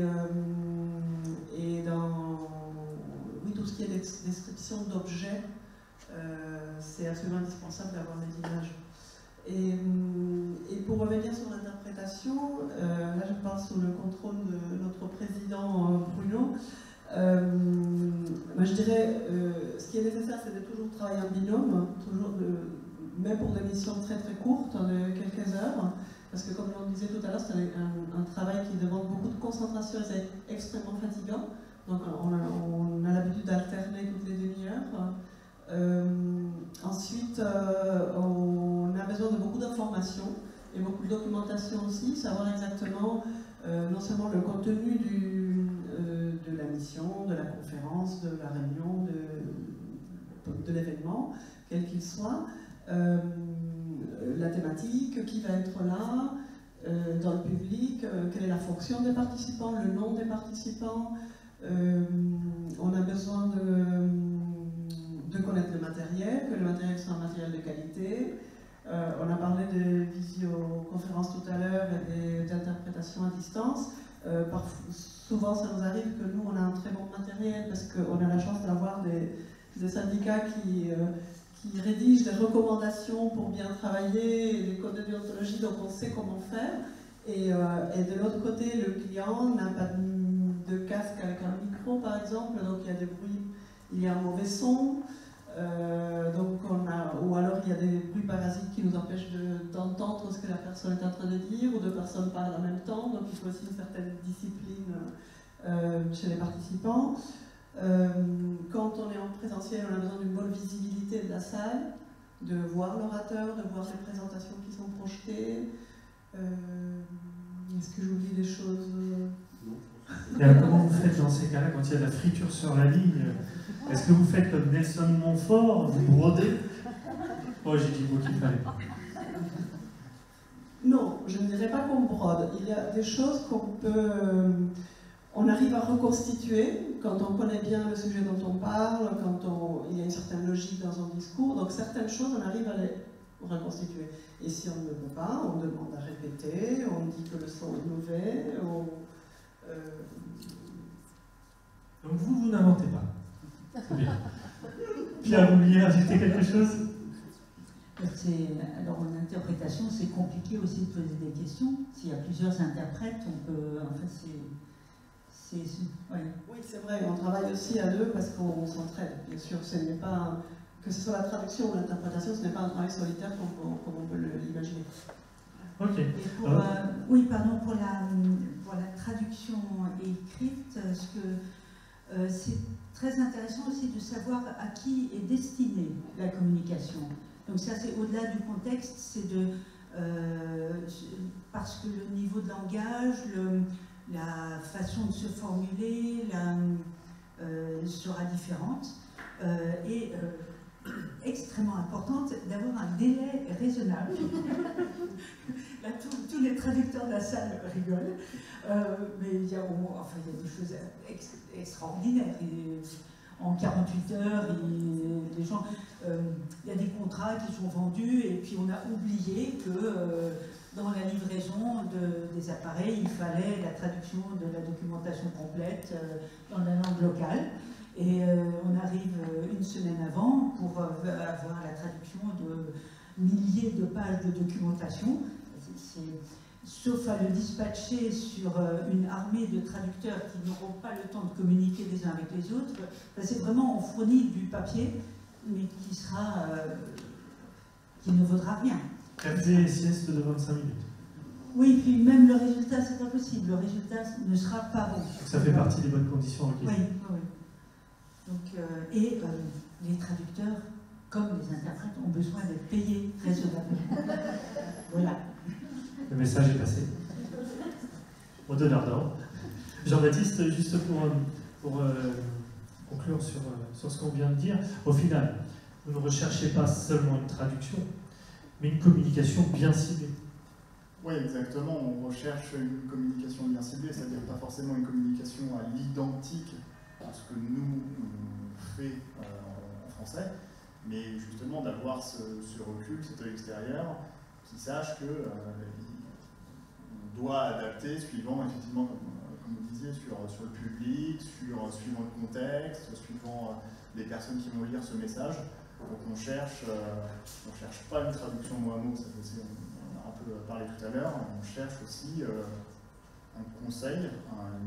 dans oui, tout ce qui est description d'objets, c'est absolument indispensable d'avoir des images. Et pour revenir sur l'interprétation, là je parle sous le contrôle de notre président Bruno, je dirais ce qui est nécessaire c'est de toujours travailler en binôme, même pour des missions très très courtes, de quelques heures, parce que comme on disait tout à l'heure, c'est un travail qui demande beaucoup de concentration et c'est extrêmement fatigant, donc on a l'habitude d'alterner toutes les demi-heures. Ensuite, on a besoin de beaucoup d'informations et beaucoup de documentation aussi, savoir exactement non seulement le contenu de la mission, de la conférence, de la réunion, de l'événement, quel qu'il soit, la thématique, qui va être là, dans le public, quelle est la fonction des participants, le nom des participants. On a besoin de connaître le matériel, que le matériel soit un matériel de qualité. On a parlé de visioconférences tout à l'heure et d'interprétation à distance. Souvent, ça nous arrive que nous, on a un très bon matériel parce qu'on a la chance d'avoir des syndicats qui rédigent des recommandations pour bien travailler, des codes de déontologie, donc on sait comment faire. Et de l'autre côté, le client n'a pas de casque avec un micro, par exemple, donc il y a des bruits, il y a un mauvais son. Ou alors il y a des bruits parasites qui nous empêchent d'entendre ce que la personne est en train de dire, ou deux personnes parlent en même temps, donc il faut aussi une certaine discipline chez les participants. Quand on est en présentiel, on a besoin d'une bonne visibilité de la salle, de voir l'orateur, de voir les présentations qui sont projetées. Est-ce que j'oublie des choses? Et alors, comment vous faites dans ces cas-là quand il y a de la friture sur la ligne? Est-ce que vous faites comme Nelson Montfort, vous brodez? Oh, j'ai dit vous qu'il fallait pas. Non, je ne dirais pas qu'on brode. Il y a des choses on arrive à reconstituer quand on connaît bien le sujet dont on parle, il y a une certaine logique dans un discours. Donc certaines choses, on arrive à les reconstituer. Et si on ne peut pas, on demande à répéter, on dit que le son est mauvais. Donc vous n'inventez pas. C'est bien. Pierre, vous vouliez ajouter quelque chose? Alors en interprétation, c'est compliqué aussi de poser des questions. S'il y a plusieurs interprètes, on peut... Ouais. Oui, c'est vrai, on travaille aussi à deux parce qu'on s'entraide. Bien sûr, ce n'est pas... Que ce soit la traduction ou l'interprétation, ce n'est pas un travail solitaire comme on peut l'imaginer. Ok. Oui, pardon, pour la traduction écrite, c'est très intéressant aussi de savoir à qui est destinée la communication. Donc ça, c'est au-delà du contexte, c'est parce que le niveau de langage, la façon de se formuler sera différente et extrêmement importante d'avoir un délai raisonnable. Là, tous les traducteurs de la salle rigolent, mais il y a des choses extraordinaires. En 48 heures, les gens, il y a des contrats qui sont vendus et puis on a oublié que dans la livraison des appareils, il fallait la traduction de la documentation complète dans la langue locale. Et on arrive une semaine avant pour avoir la traduction de milliers de pages de documentation. Sauf à le dispatcher sur une armée de traducteurs qui n'auront pas le temps de communiquer les uns avec les autres. C'est vraiment, on fournit du papier, mais qui ne vaudra rien. Café et sieste de 25 minutes. Oui, puis même le résultat, c'est pas possible. Le résultat ne sera pas bon. Ça fait partie des bonnes conditions requises. Oui, oui. Donc, les traducteurs, comme les interprètes, ont besoin d'être payés raisonnablement. Voilà. Le message est passé. Au donneur d'ordre. Jean-Baptiste, juste pour conclure sur ce qu'on vient de dire, au final, vous ne recherchez pas seulement une traduction, mais une communication bien ciblée. Oui, exactement. On recherche une communication bien ciblée, c'est-à-dire pas forcément une communication à l'identique de ce que nous on fait en français, mais justement d'avoir ce recul, cet œil extérieur, qui sache que on doit adapter suivant, effectivement, comme vous disiez, sur le public, suivant le contexte, suivant les personnes qui vont lire ce message. Donc on cherche pas une traduction mot à mot, ça aussi, on a un peu parlé tout à l'heure, on cherche aussi un conseil,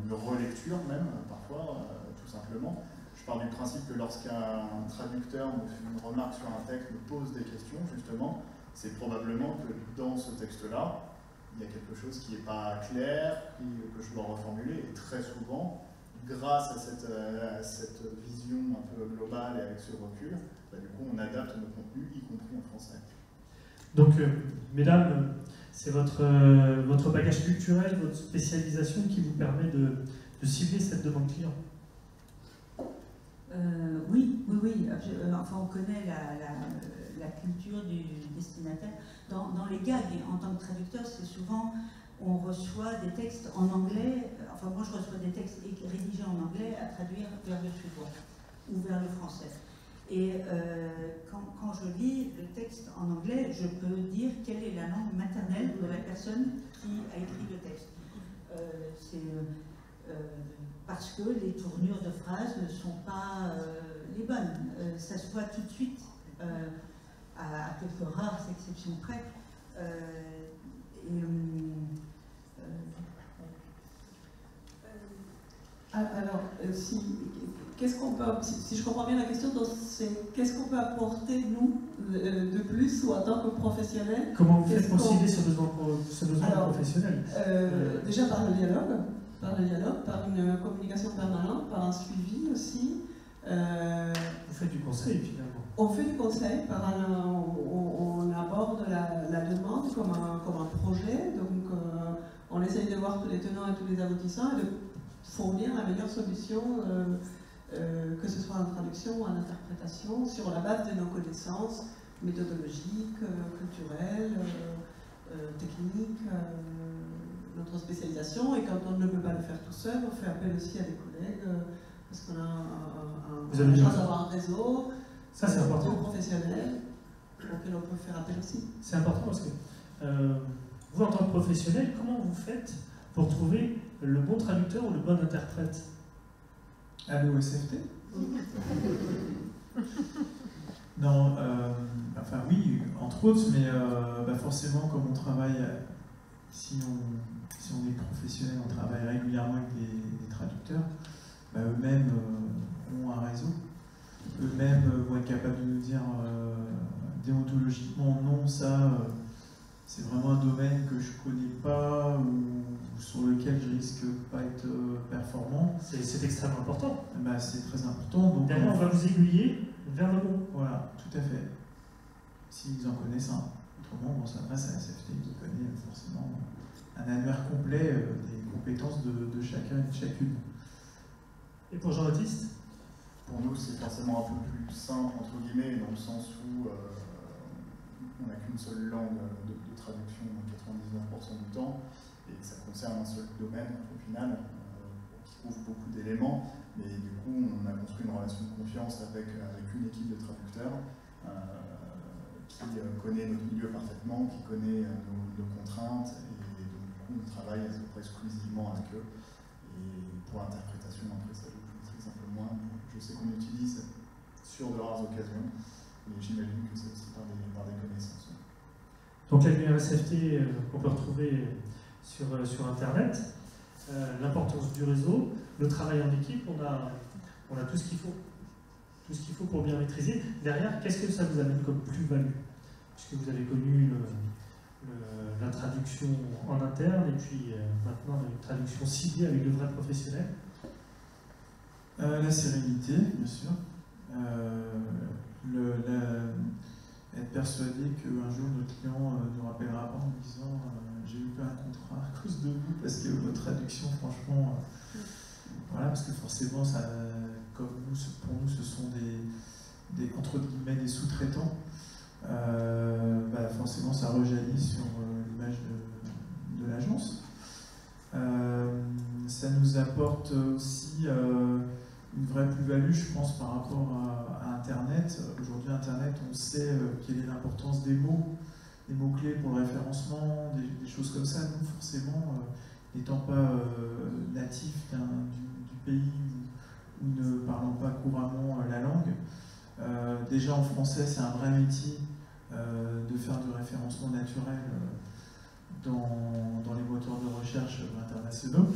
une relecture même, parfois, tout simplement. Je pars du principe que lorsqu'un traducteur me fait une remarque sur un texte, me pose des questions, justement, c'est probablement que dans ce texte-là, il y a quelque chose qui n'est pas clair, que je dois reformuler, et très souvent, grâce à cette vision un peu globale et avec ce recul, du coup, on adapte nos contenus, y compris en français. Donc, mesdames, c'est votre bagage culturel, votre spécialisation qui vous permet de cibler cette demande client. Oui. Enfin, on connaît la culture du destinataire. Dans les gags, en tant que traducteur, c'est souvent, on reçoit des textes en anglais, enfin moi je reçois des textes rédigés en anglais à traduire vers le suédois ou vers le français. Et quand je lis le texte en anglais, je peux dire quelle est la langue maternelle de la personne qui a écrit le texte. Parce que les tournures de phrases ne sont pas les bonnes. Ça se voit tout de suite, à quelques rares exceptions près. Alors, si je comprends bien la question, c'est qu'est-ce qu'on peut apporter, nous, de plus, ou en tant que professionnels? Comment vous faites concilier ce besoin professionnel? Déjà par le dialogue, par une communication permanente, par un suivi aussi. Vous faites du conseil, finalement. On fait du conseil, on aborde la demande comme un projet, donc on essaye de voir tous les tenants et tous les aboutissants et de fournir la meilleure solution, que ce soit en traduction ou en interprétation, sur la base de nos connaissances méthodologiques, culturelles, techniques, notre spécialisation. Et quand on ne peut pas le faire tout seul, on fait appel aussi à des collègues, parce qu'on a un réseau de professionnels auxquels on peut faire appel aussi. C'est important parce que vous, en tant que professionnel, comment vous faites pour trouver le bon traducteur ou le bon interprète? Allô, SFT? Non, enfin oui, entre autres, mais forcément, comme on travaille, si on est professionnel, on travaille régulièrement avec des traducteurs, eux-mêmes ont un réseau. Eux-mêmes vont être capables de nous dire déontologiquement non, ça c'est vraiment un domaine que je ne connais pas ou sur lequel je risque pas être performant. C'est extrêmement important. C'est très important. Donc, derrière, on va vous aiguiller vers le bon. Voilà, tout à fait. S'ils en connaissent un. Autrement, on s'adresse à la SFT qui connaît forcément un annuaire complet des compétences de chacun et de chacune. Et pour Jean-Baptiste? Pour nous, c'est forcément un peu plus simple, entre guillemets, dans le sens où on n'a qu'une seule langue de traduction 99% du temps, et ça concerne un seul domaine au final, qui couvre beaucoup d'éléments, mais du coup, on a construit une relation de confiance avec une équipe de traducteurs qui connaît notre milieu parfaitement, qui connaît nos contraintes, et donc du coup, on travaille à peu près exclusivement avec eux. Et pour l'interprétation, après, ça joue un peu moins. Je sais qu'on utilise sur de rares occasions, mais j'imagine que c'est aussi par des connaissances. Donc la SFT qu'on peut retrouver sur Internet, l'importance du réseau, le travail en équipe, on a tout ce qu'il faut. Tout ce qu'il faut pour bien maîtriser. Derrière, qu'est-ce que ça vous amène comme plus-value? Puisque vous avez connu la traduction en interne et puis maintenant une traduction ciblée avec de vrais professionnels. La sérénité, bien sûr. Être persuadé qu'un jour notre client nous rappellera pas en disant j'ai eu un contrat à cause tous debout parce que votre traduction, franchement, voilà, parce que forcément, ça, comme nous, pour nous, ce sont des entre guillemets des sous-traitants. Forcément, ça rejaillit sur l'image de l'agence. Ça nous apporte aussi une vraie plus-value, je pense, par rapport à Internet. Aujourd'hui, Internet, on sait quelle est l'importance des mots-clés pour le référencement, des choses comme ça. Nous, forcément, n'étant pas natifs du pays ou ne parlant pas couramment la langue, déjà en français, c'est un vrai métier de faire du référencement naturel dans les moteurs de recherche internationaux.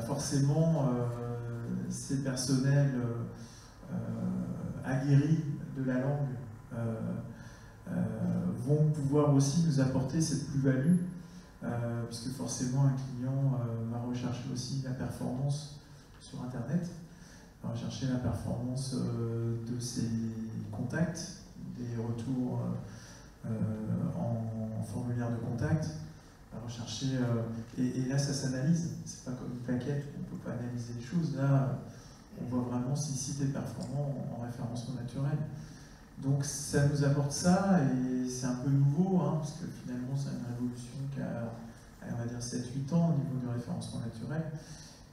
Forcément, ces personnels aguerris de la langue vont pouvoir aussi nous apporter cette plus-value, puisque forcément un client va rechercher aussi la performance sur Internet, va rechercher la performance de ses contacts, des retours en formulaire de contact, va rechercher, et là ça s'analyse, c'est pas comme une plaquette où on peut pas analyser les choses, là on voit vraiment si le site est performant en référencement naturel. Donc ça nous apporte ça, et c'est un peu nouveau, hein, parce que finalement c'est une révolution qui a, on va dire, 7-8 ans au niveau du référencement naturel,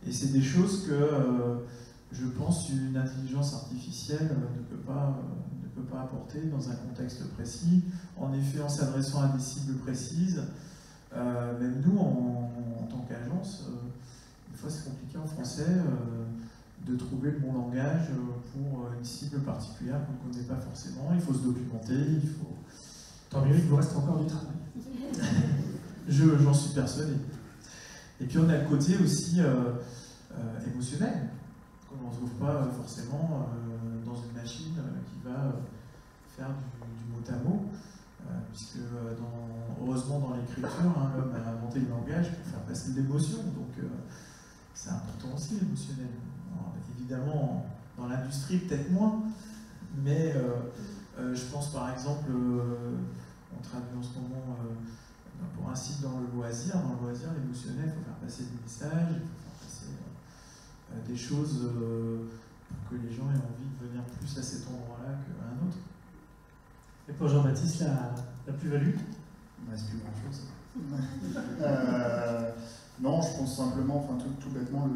et c'est des choses que je pense une intelligence artificielle ne peut pas apporter dans un contexte précis. En effet, en s'adressant à des cibles précises, même nous, en tant qu'agence, des fois c'est compliqué en français de trouver le bon langage pour une cible particulière qu'on ne connaît pas forcément. Il faut se documenter, il faut... Tant mieux, il vous reste encore du travail. J'en suis persuadé. Et puis on a le côté aussi émotionnel, qu'on ne retrouve pas forcément dans une machine qui va faire du mot à mot, puisque heureusement dans l'écriture, hein, l'homme a inventé le langage pour faire passer de l'émotion, donc c'est important aussi l'émotionnel. Évidemment, dans l'industrie peut-être moins, mais je pense par exemple, on traduit en ce moment pour un site dans le loisir, l'émotionnel, il faut faire passer des messages, il faut faire passer des choses pour que les gens aient envie de venir plus à cet endroit-là qu'à un autre. Et pour Jean-Baptiste, la plus-value? Il ne reste plus grand-chose. Non, je pense simplement, tout bêtement,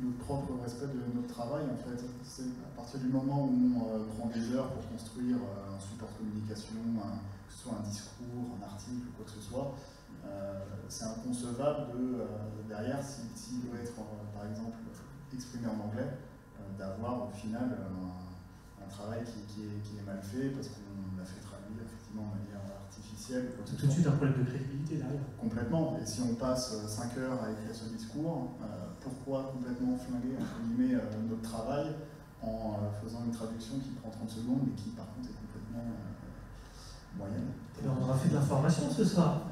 notre propre respect de notre travail, en fait. C'est à partir du moment où on prend des heures pour construire un support de communication, que ce soit un discours, un article ou quoi que ce soit, c'est inconcevable derrière, s'il doit être, par exemple, exprimé en anglais, d'avoir au final un travail qui est mal fait parce qu'on l'a fait traduire effectivement de manière artificielle. C'est tout de suite un problème de crédibilité derrière. Complètement. Et si on passe 5 heures à écrire ce discours, pourquoi complètement flinguer entre guillemets notre travail en faisant une traduction qui prend 30 secondes mais qui par contre est complètement moyenne. Et on aura fait de l'information ce soir.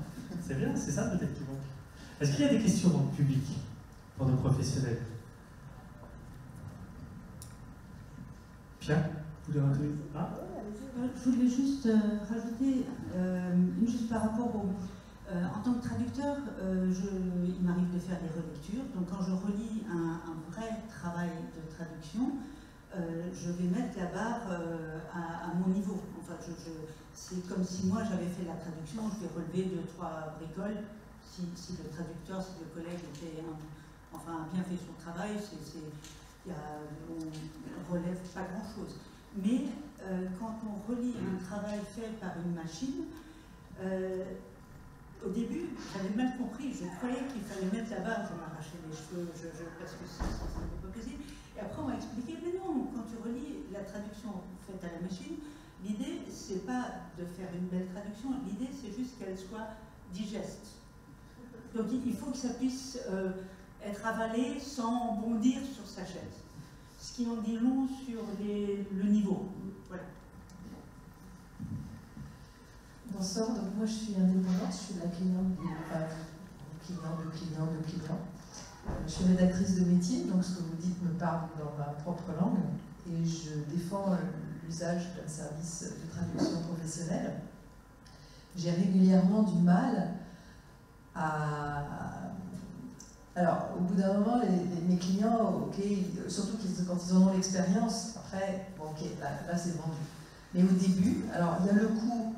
C'est bien, c'est ça peut-être qui manque. Est-ce qu'il y a des questions dans le public pour nos professionnels? Pierre, vous voulez rajouter? Je voulais juste rajouter une chose par rapport au... en tant que traducteur, il m'arrive de faire des relectures. Donc quand je relis un vrai travail de traduction, je vais mettre la barre à mon niveau. Enfin, c'est comme si moi j'avais fait la traduction, je vais relever 2-3 bricoles. Si le traducteur, si le collègue a bien fait son travail, on ne relève pas grand-chose. Mais quand on relit un travail fait par une machine, au début, j'avais mal compris, je croyais qu'il fallait mettre la barre, je m'arrachais les cheveux, parce que c'est hypocrisie. Et après, on m'a expliqué, mais non, quand tu relis la traduction faite à la machine, l'idée, c'est pas de faire une belle traduction, l'idée, c'est juste qu'elle soit digeste. Donc il faut que ça puisse être avalé sans bondir sur sa chaise. Ce qui en dit long sur le niveau. Voilà. Bonsoir, donc moi je suis indépendante, je suis la cliente de clients. Je suis rédactrice de métier, donc ce que vous dites me parle dans ma propre langue et je défends l'usage d'un service de traduction professionnelle. J'ai régulièrement du mal Alors, au bout d'un moment, mes clients, ok, surtout quand ils en ont l'expérience, après, bon, ok, là c'est vendu. Mais au début, alors il y a le coût,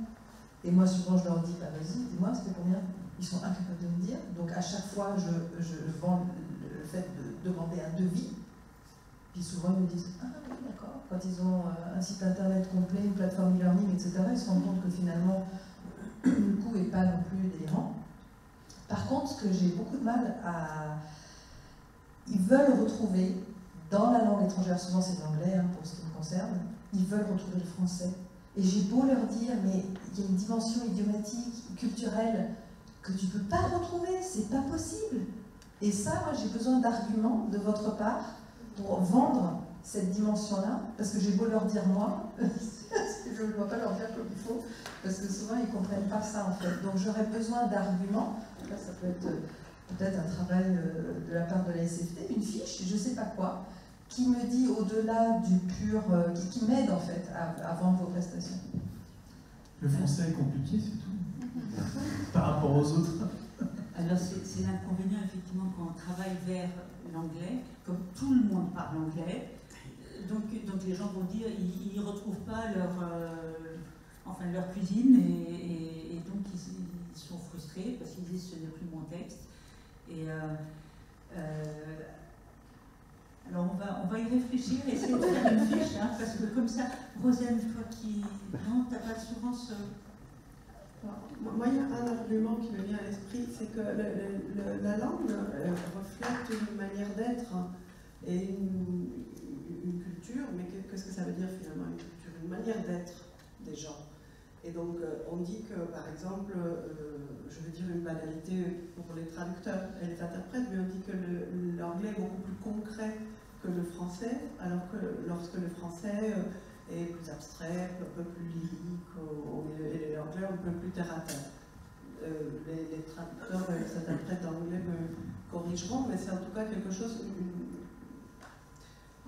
et moi souvent je leur dis, bah vas-y, dis-moi, c'était combien? Ils sont incapables de me dire. Donc à chaque fois, je vends le fait de demander un devis. Puis souvent ils me disent, ah oui, d'accord. Quand ils ont un site internet complet, une plateforme e-learning, etc., ils se rendent compte que finalement, le coût n'est pas non plus délirant. Par contre, ce que j'ai beaucoup de mal à... Ils veulent retrouver, dans la langue étrangère, souvent c'est l'anglais hein, pour ce qui me concerne, ils veulent retrouver le français. Et j'ai beau leur dire, mais il y a une dimension idiomatique, culturelle, que tu ne peux pas retrouver, c'est pas possible. Et ça, moi j'ai besoin d'arguments de votre part pour vendre cette dimension-là, parce que j'ai beau leur dire moi, je ne dois pas leur dire comme il faut, parce que souvent ils ne comprennent pas ça en fait. Donc j'aurais besoin d'arguments. Là, ça peut être peut-être un travail de la part de la SFT, une fiche, je ne sais pas quoi, qui me dit au-delà du pur, qui m'aide en fait à vendre vos prestations. Le français est compliqué, c'est tout, par rapport aux autres. Alors c'est l'inconvénient effectivement quand on travaille vers l'anglais, comme tout le monde parle anglais, donc les gens vont dire ils ne retrouvent pas leur cuisine et donc ils sont frustrés parce qu'ils disent ce n'est plus mon texte. Et alors on va y réfléchir et essayer de faire une fiche, hein, parce que comme ça, Rosane, toi qui... Non, tu n'as pas d'assurance Moi, il y a un argument qui me vient à l'esprit, c'est que la langue reflète une manière d'être et une culture, mais qu'est-ce que ça veut dire finalement une culture? Une manière d'être des gens. Et donc on dit que, par exemple, je veux dire une banalité pour les traducteurs et les interprètes, mais on dit que l'anglais est beaucoup plus concret que le français, alors que lorsque le français est plus abstrait, un peu plus lyrique, et l'anglais un peu plus terre à terre. Les traducteurs et les interprètes d'anglais me corrigeront, mais c'est en tout cas quelque chose,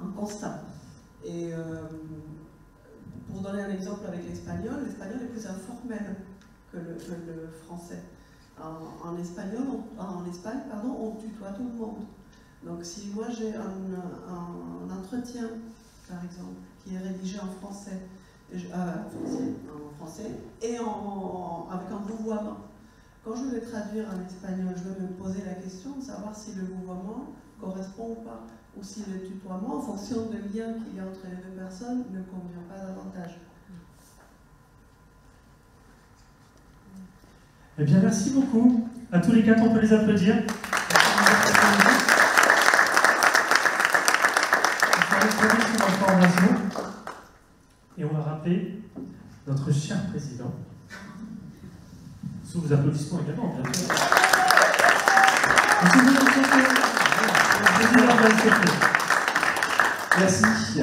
un constat. Et pour donner un exemple avec l'espagnol est plus informel que le français. En Espagne, on tutoie tout le monde. Donc si moi j'ai un entretien, par exemple, qui est rédigé en français, et avec un vouvoiement, quand je vais traduire en espagnol, je vais me poser la question de savoir si le vouvoiement correspond ou pas, ou si le tutoiement, en fonction du lien qu'il y a entre les deux personnes, ne convient pas davantage. Eh bien, merci beaucoup. À tous les quatre, on peut les applaudir. Et on va rappeler notre cher président, sous vos applaudissements également, bien sûr. Merci.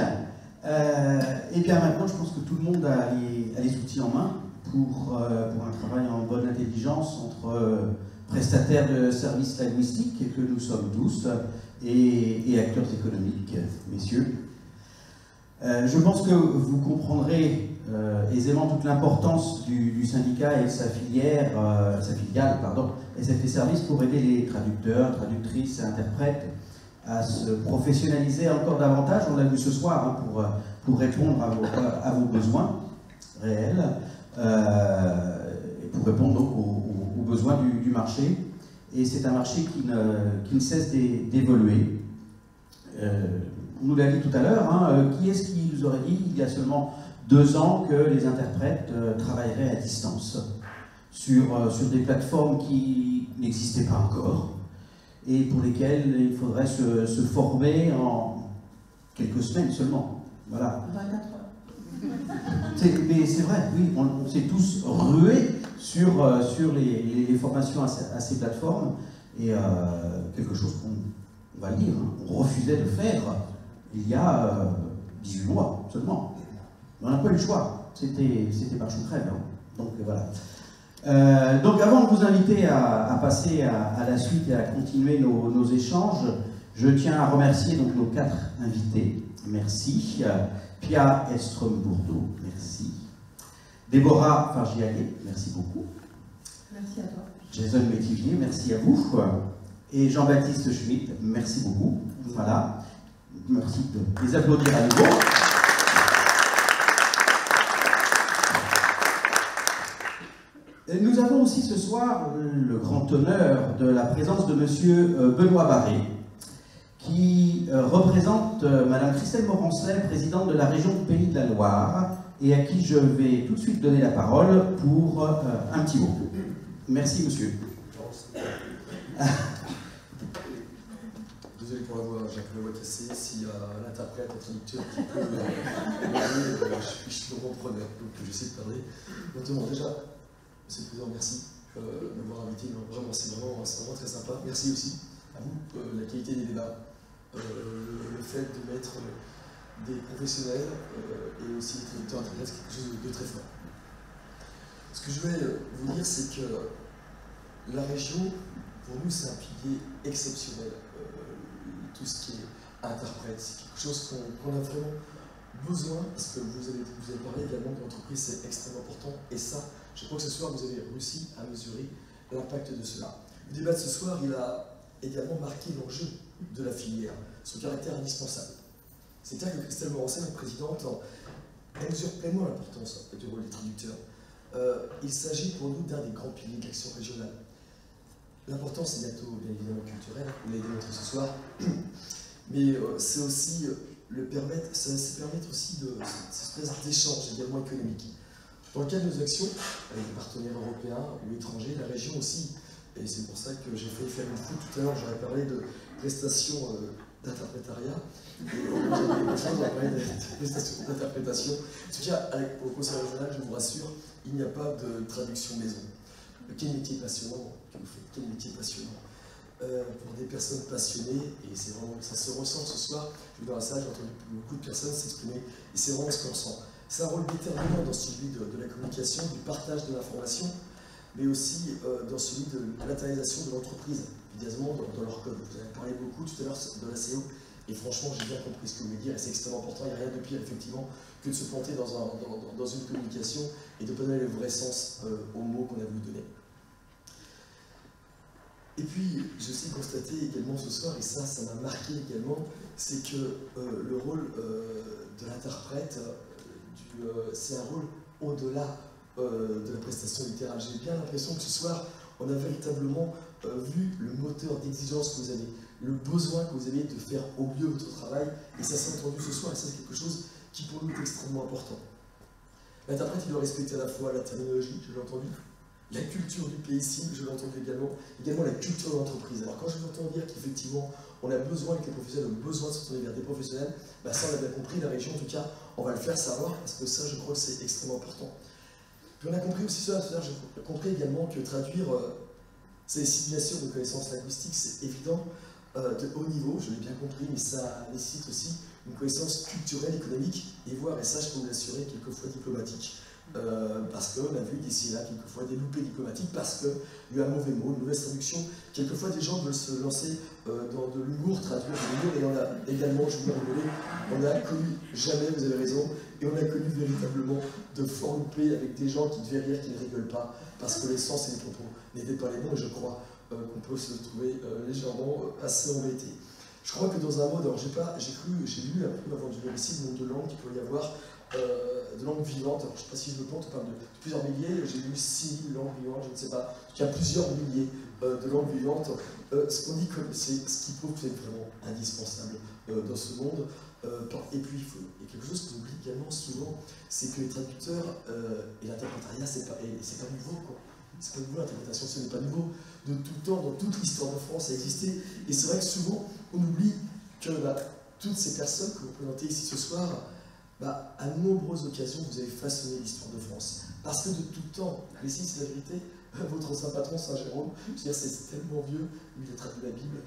Et bien maintenant, je pense que tout le monde a les outils en main pour un travail en bonne intelligence entre prestataires de services linguistiques, que nous sommes tous, et acteurs économiques, messieurs. Je pense que vous comprendrez aisément toute l'importance du syndicat et sa filiale, SFT Services, pour aider les traducteurs, traductrices et interprètes à se professionnaliser encore davantage. On l'a vu ce soir, hein, pour répondre à vos besoins réels, et pour répondre donc aux besoins du marché. Et c'est un marché qui ne cesse d'évoluer. On nous l'a dit tout à l'heure, hein, qui est-ce qui nous aurait dit il y a seulement 2 ans que les interprètes travailleraient à distance sur des plateformes qui n'existaient pas encore et pour lesquelles il faudrait se former en quelques semaines seulement. Voilà. 24 heures. Mais c'est vrai, oui, on s'est tous rués sur les formations à ces plateformes et quelque chose qu'on va dire, hein, on refusait de faire il y a 18 mois seulement. On n'a pas eu le choix, c'était par chou crève. Hein. Donc voilà. Donc avant de vous inviter à passer à la suite et à continuer nos échanges, je tiens à remercier donc nos 4 invités. Merci. Pia Estrom-Bourdeau, merci. Déborah Fargialé, merci beaucoup. Merci à toi. Jason Métivier, merci à vous. Et Jean-Baptiste Schmitt, merci beaucoup. Voilà. Merci de les applaudir à nouveau. Et nous avons aussi ce soir le grand honneur de la présence de monsieur Benoît Barré, qui représente madame Christelle Morancet, présidente de la région Pays de la Loire, et à qui je vais tout de suite donner la parole pour un petit mot. Merci, monsieur. Désolé pour la voix, j'ai un peu la voix cassée. S'il y a l'interprète, un traducteur qui peut je suis le repreneur, donc j'essaie de parler. Notamment, déjà, monsieur le Président, merci de m'avoir invité. Vraiment, c'est vraiment très sympa. Merci aussi à vous, la qualité des débats, le fait de mettre des professionnels et aussi des traducteurs interprètes, c'est quelque chose de très fort. Ce que je vais vous dire, c'est que la région, pour nous, c'est un pilier exceptionnel. Tout ce qui est interprète, c'est quelque chose qu'on a vraiment besoin, parce que vous avez parlé également de l'entreprise, c'est extrêmement important. Et ça, je crois que ce soir, vous avez réussi à mesurer l'impact de cela. Le débat de ce soir, il a également marqué l'enjeu de la filière, son caractère indispensable. C'est-à-dire que Christelle Morancet, notre présidente, elle mesure pleinement l'importance du rôle des traducteurs. Il s'agit pour nous d'un des grands piliers de l'action régionale. L'importance, c'est bientôt, bien évidemment, culturel, vous l'avez démontré ce soir, mais c'est aussi permettre aussi de cette espèce d'échange également économique. Dans le cadre de nos actions, avec des partenaires européens ou étrangers, la région aussi, et c'est pour ça que j'ai failli faire une faute tout à l'heure, j'aurais parlé de prestations d'interprétariat, et on va parler de prestations d'interprétation. En tout cas, au Conseil régional, je vous rassure, il n'y a pas de traduction maison. Quel métier passionnant que vous faites, quel métier passionnant. Pour des personnes passionnées, et c'est vraiment, ça se ressent ce soir, je suis dans la salle, j'ai entendu beaucoup de personnes s'exprimer, et c'est vraiment ce qu'on ressent. C'est un rôle déterminant dans celui de la communication, du partage de l'information, mais aussi dans celui de l'internalisation de l'entreprise, évidemment dans leur code. Vous avez parlé beaucoup tout à l'heure de la CO, et franchement j'ai bien compris ce que vous voulez dire, et c'est extrêmement important, il n'y a rien de pire effectivement que de se planter dans une communication et de donner le vrai sens aux mots qu'on a voulu donner. Et puis, j'ai aussi constaté également ce soir, et ça m'a marqué également, c'est que le rôle de l'interprète, c'est un rôle au-delà de la prestation littérale. J'ai bien l'impression que ce soir, on a véritablement vu le moteur d'exigence que vous avez, le besoin que vous avez de faire au mieux votre travail, et ça s'est entendu ce soir, et ça c'est quelque chose qui pour nous est extrêmement important. L'interprète, il doit respecter à la fois la terminologie, je l'ai entendu, la culture du pays cible, je l'ai entendu également la culture de l'entreprise. Alors quand je vous entends dire qu'effectivement, on a besoin, que les professionnels ont besoin de se tourner vers des professionnels, bah ça on l'a bien compris, la région en tout cas, on va le faire savoir, parce que ça je crois que c'est extrêmement important. Puis on a compris aussi ça, j'ai compris également que traduire, c'est bien sûr de connaissances linguistiques, c'est évident, de haut niveau, je l'ai bien compris, mais ça nécessite aussi une connaissance culturelle, économique, et voire, et ça je peux vous l'assurer, quelquefois diplomatique. Parce qu'on a vu d'ici là quelquefois des loupés diplomatiques, parce qu'il y a eu un mauvais mot, une mauvaise traduction. Quelquefois des gens veulent se lancer dans de l'humour, traduire de l'humour, et on a également, je vous rigoler, on a connu jamais, vous avez raison, et on a connu véritablement de forts loupés avec des gens qui devaient rire, qui ne rigolent pas, parce que les sens et les propos n'étaient pas les bons, et je crois qu'on peut se trouver légèrement assez embêté. Je crois que dans un mode, alors j'ai lu un peu avant de venir ici le nombre de langues qu'il peut y avoir, de langues vivantes. Alors, je ne sais pas si je me plante, on parle de plusieurs milliers, j'ai lu 6000 langues vivantes, je ne sais pas, il y a plusieurs milliers de langues vivantes. Ce qu'on dit, c'est ce qui prouve que c'est vraiment indispensable dans ce monde. Et puis, il y a quelque chose qu'on oublie également souvent, c'est que les traducteurs et l'interprétariat, c'est pas nouveau, quoi. C'est pas nouveau, l'interprétation, ce n'est pas nouveau. De tout temps, dans toute l'histoire de France, ça a existé. Et c'est vrai que souvent, on oublie que toutes ces personnes que vous présentez ici ce soir, à nombreuses occasions, vous avez façonné l'histoire de France. Parce que de tout temps, ici, c'est la vérité, votre saint patron, Saint Jérôme, je veux dire, c'est tellement vieux, lui, il a traduit la Bible,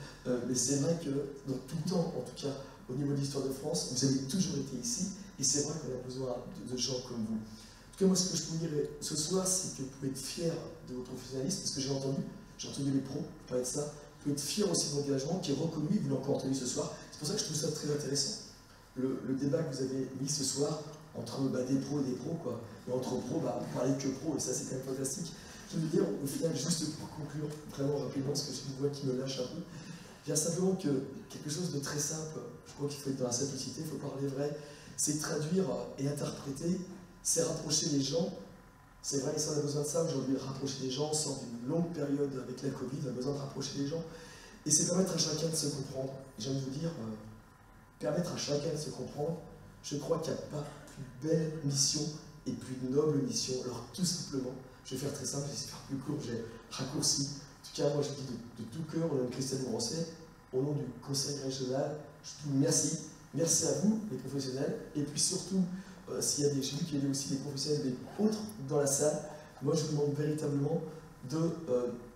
mais c'est vrai que dans tout temps, en tout cas, au niveau de l'histoire de France, vous avez toujours été ici, et c'est vrai qu'on a besoin de gens comme vous. En tout cas, moi, ce que je peux vous dire ce soir, c'est que vous pouvez être fiers de votre professionnalisme, parce que j'ai entendu les pros parler de ça, vous pouvez être fiers aussi de votre engagement, qui est reconnu, vous l'avez encore entendu ce soir. C'est pour ça que je trouve ça très intéressant. Le débat que vous avez mis ce soir entre des pros et des pros, quoi. Mais entre pros, on parlait que pros, et ça c'est quand même fantastique. je veux dire, au final, juste pour conclure vraiment rapidement, parce que j'ai une voix qui me lâche un peu, il y a simplement que quelque chose de très simple, je crois qu'il faut être dans la simplicité, il faut parler vrai, c'est traduire et interpréter, c'est rapprocher les gens. C'est vrai, ça on a besoin de ça aujourd'hui, de rapprocher les gens, on sort d'une longue période avec la Covid, on a besoin de rapprocher les gens. Et c'est permettre à chacun de se comprendre. Et j'ai envie de vous dire, permettre à chacun de se comprendre, je crois qu'il n'y a pas plus belle mission et plus noble mission. Alors tout simplement, je vais faire très simple, j'espère plus court, j'ai raccourci. En tout cas, moi je dis de tout cœur, au nom de Christelle Morancet, au nom du Conseil régional, je vous remercie. Merci à vous, les professionnels, et puis surtout, s'il y a des, j'ai vu qu'il y avait aussi des professionnels mais autres dans la salle, moi je vous demande véritablement de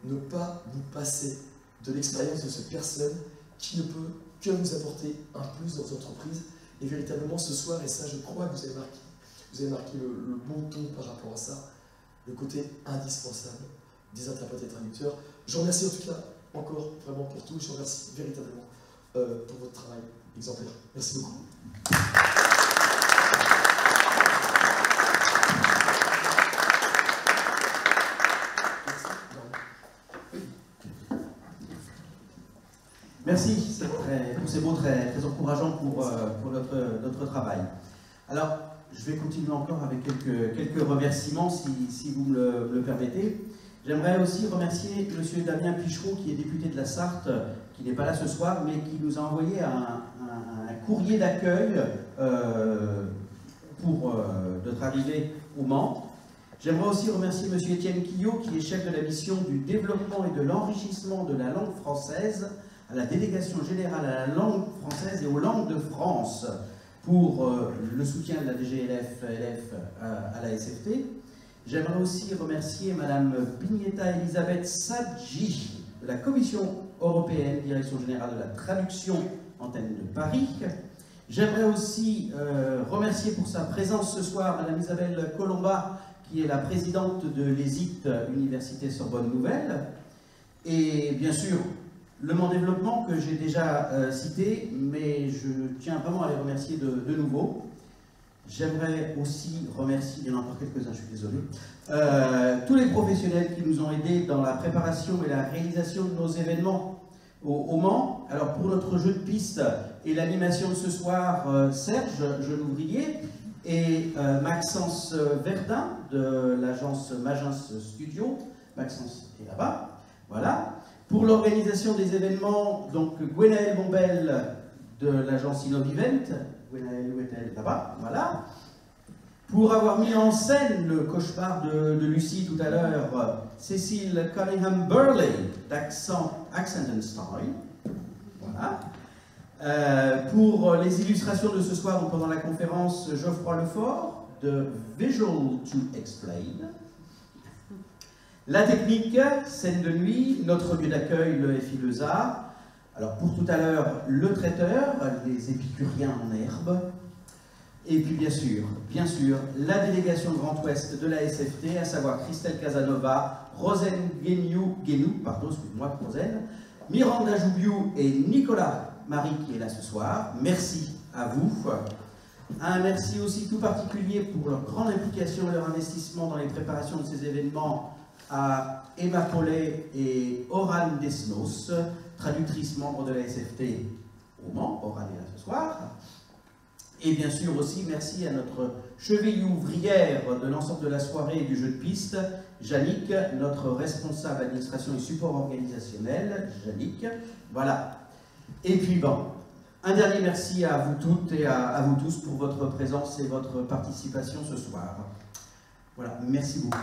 ne pas vous passer de l'expérience de ce personnel qui ne peut que nous apporter un plus dans nos entreprises. Et véritablement ce soir, et ça je crois que vous avez marqué le bon ton par rapport à ça, le côté indispensable des interprètes et traducteurs. Je vous remercie en tout cas encore vraiment pour tout, je vous remercie véritablement pour votre travail exemplaire. Merci beaucoup. Merci pour ces mots très encourageants pour notre travail. Alors, je vais continuer encore avec quelques remerciements, si vous me le permettez. J'aimerais aussi remercier M. Damien Pichereau, qui est député de la Sarthe, qui n'est pas là ce soir, mais qui nous a envoyé un courrier d'accueil pour notre arrivée au Mans. J'aimerais aussi remercier M. Étienne Quillot, qui est chef de la mission du développement et de l'enrichissement de la langue française à la délégation générale à la langue française et aux langues de France pour le soutien de la DGLF à la SFT. J'aimerais aussi remercier Mme Bignetta Elisabeth Sadji de la Commission européenne, Direction générale de la traduction, antenne de Paris. J'aimerais aussi remercier pour sa présence ce soir Mme Isabelle Colomba, qui est la présidente de l'ESIT, Université Sorbonne Nouvelle. Et bien sûr, le Mans Développement que j'ai déjà cité, mais je tiens vraiment à les remercier de nouveau. J'aimerais aussi remercier, il y en a encore quelques-uns, je suis désolé, tous les professionnels qui nous ont aidés dans la préparation et la réalisation de nos événements au Mans. Alors pour notre jeu de piste et l'animation de ce soir, Serge Genouvrier et Maxence Verdun de l'agence Magens Studio. Maxence est là-bas, voilà. Pour l'organisation des événements, donc Gwenaël Bombel de l'agence Innovivent, Gwenaël est là-bas, voilà. Pour avoir mis en scène le cauchemar de Lucie tout à l'heure, Cécile Cunningham-Burley d'Accent and Style, voilà. Pour les illustrations de ce soir, donc pendant la conférence, Geoffroy Lefort de Visual to Explain. La technique, scène de nuit, notre lieu d'accueil, le FI2A. Alors pour tout à l'heure, le traiteur, les épicuriens en herbe. Et puis bien sûr, la délégation Grand Ouest de la SFT, à savoir Christelle Casanova, Rosen Guénou, excuse-moi, Rosen, Miranda Joubiou et Nicolas Marie qui est là ce soir. Merci à vous. Un merci aussi tout particulier pour leur grande implication et leur investissement dans les préparations de ces événements à Emma Paulet et Oran Desnos, traductrice membre de la SFT au Mans. Oran est là ce soir. Et bien sûr aussi merci à notre cheville ouvrière de l'ensemble de la soirée et du jeu de piste, Yannick, notre responsable administration et support organisationnel, Yannick. Voilà. Et puis bon, un dernier merci à vous toutes et à vous tous pour votre présence et votre participation ce soir. Voilà, merci beaucoup.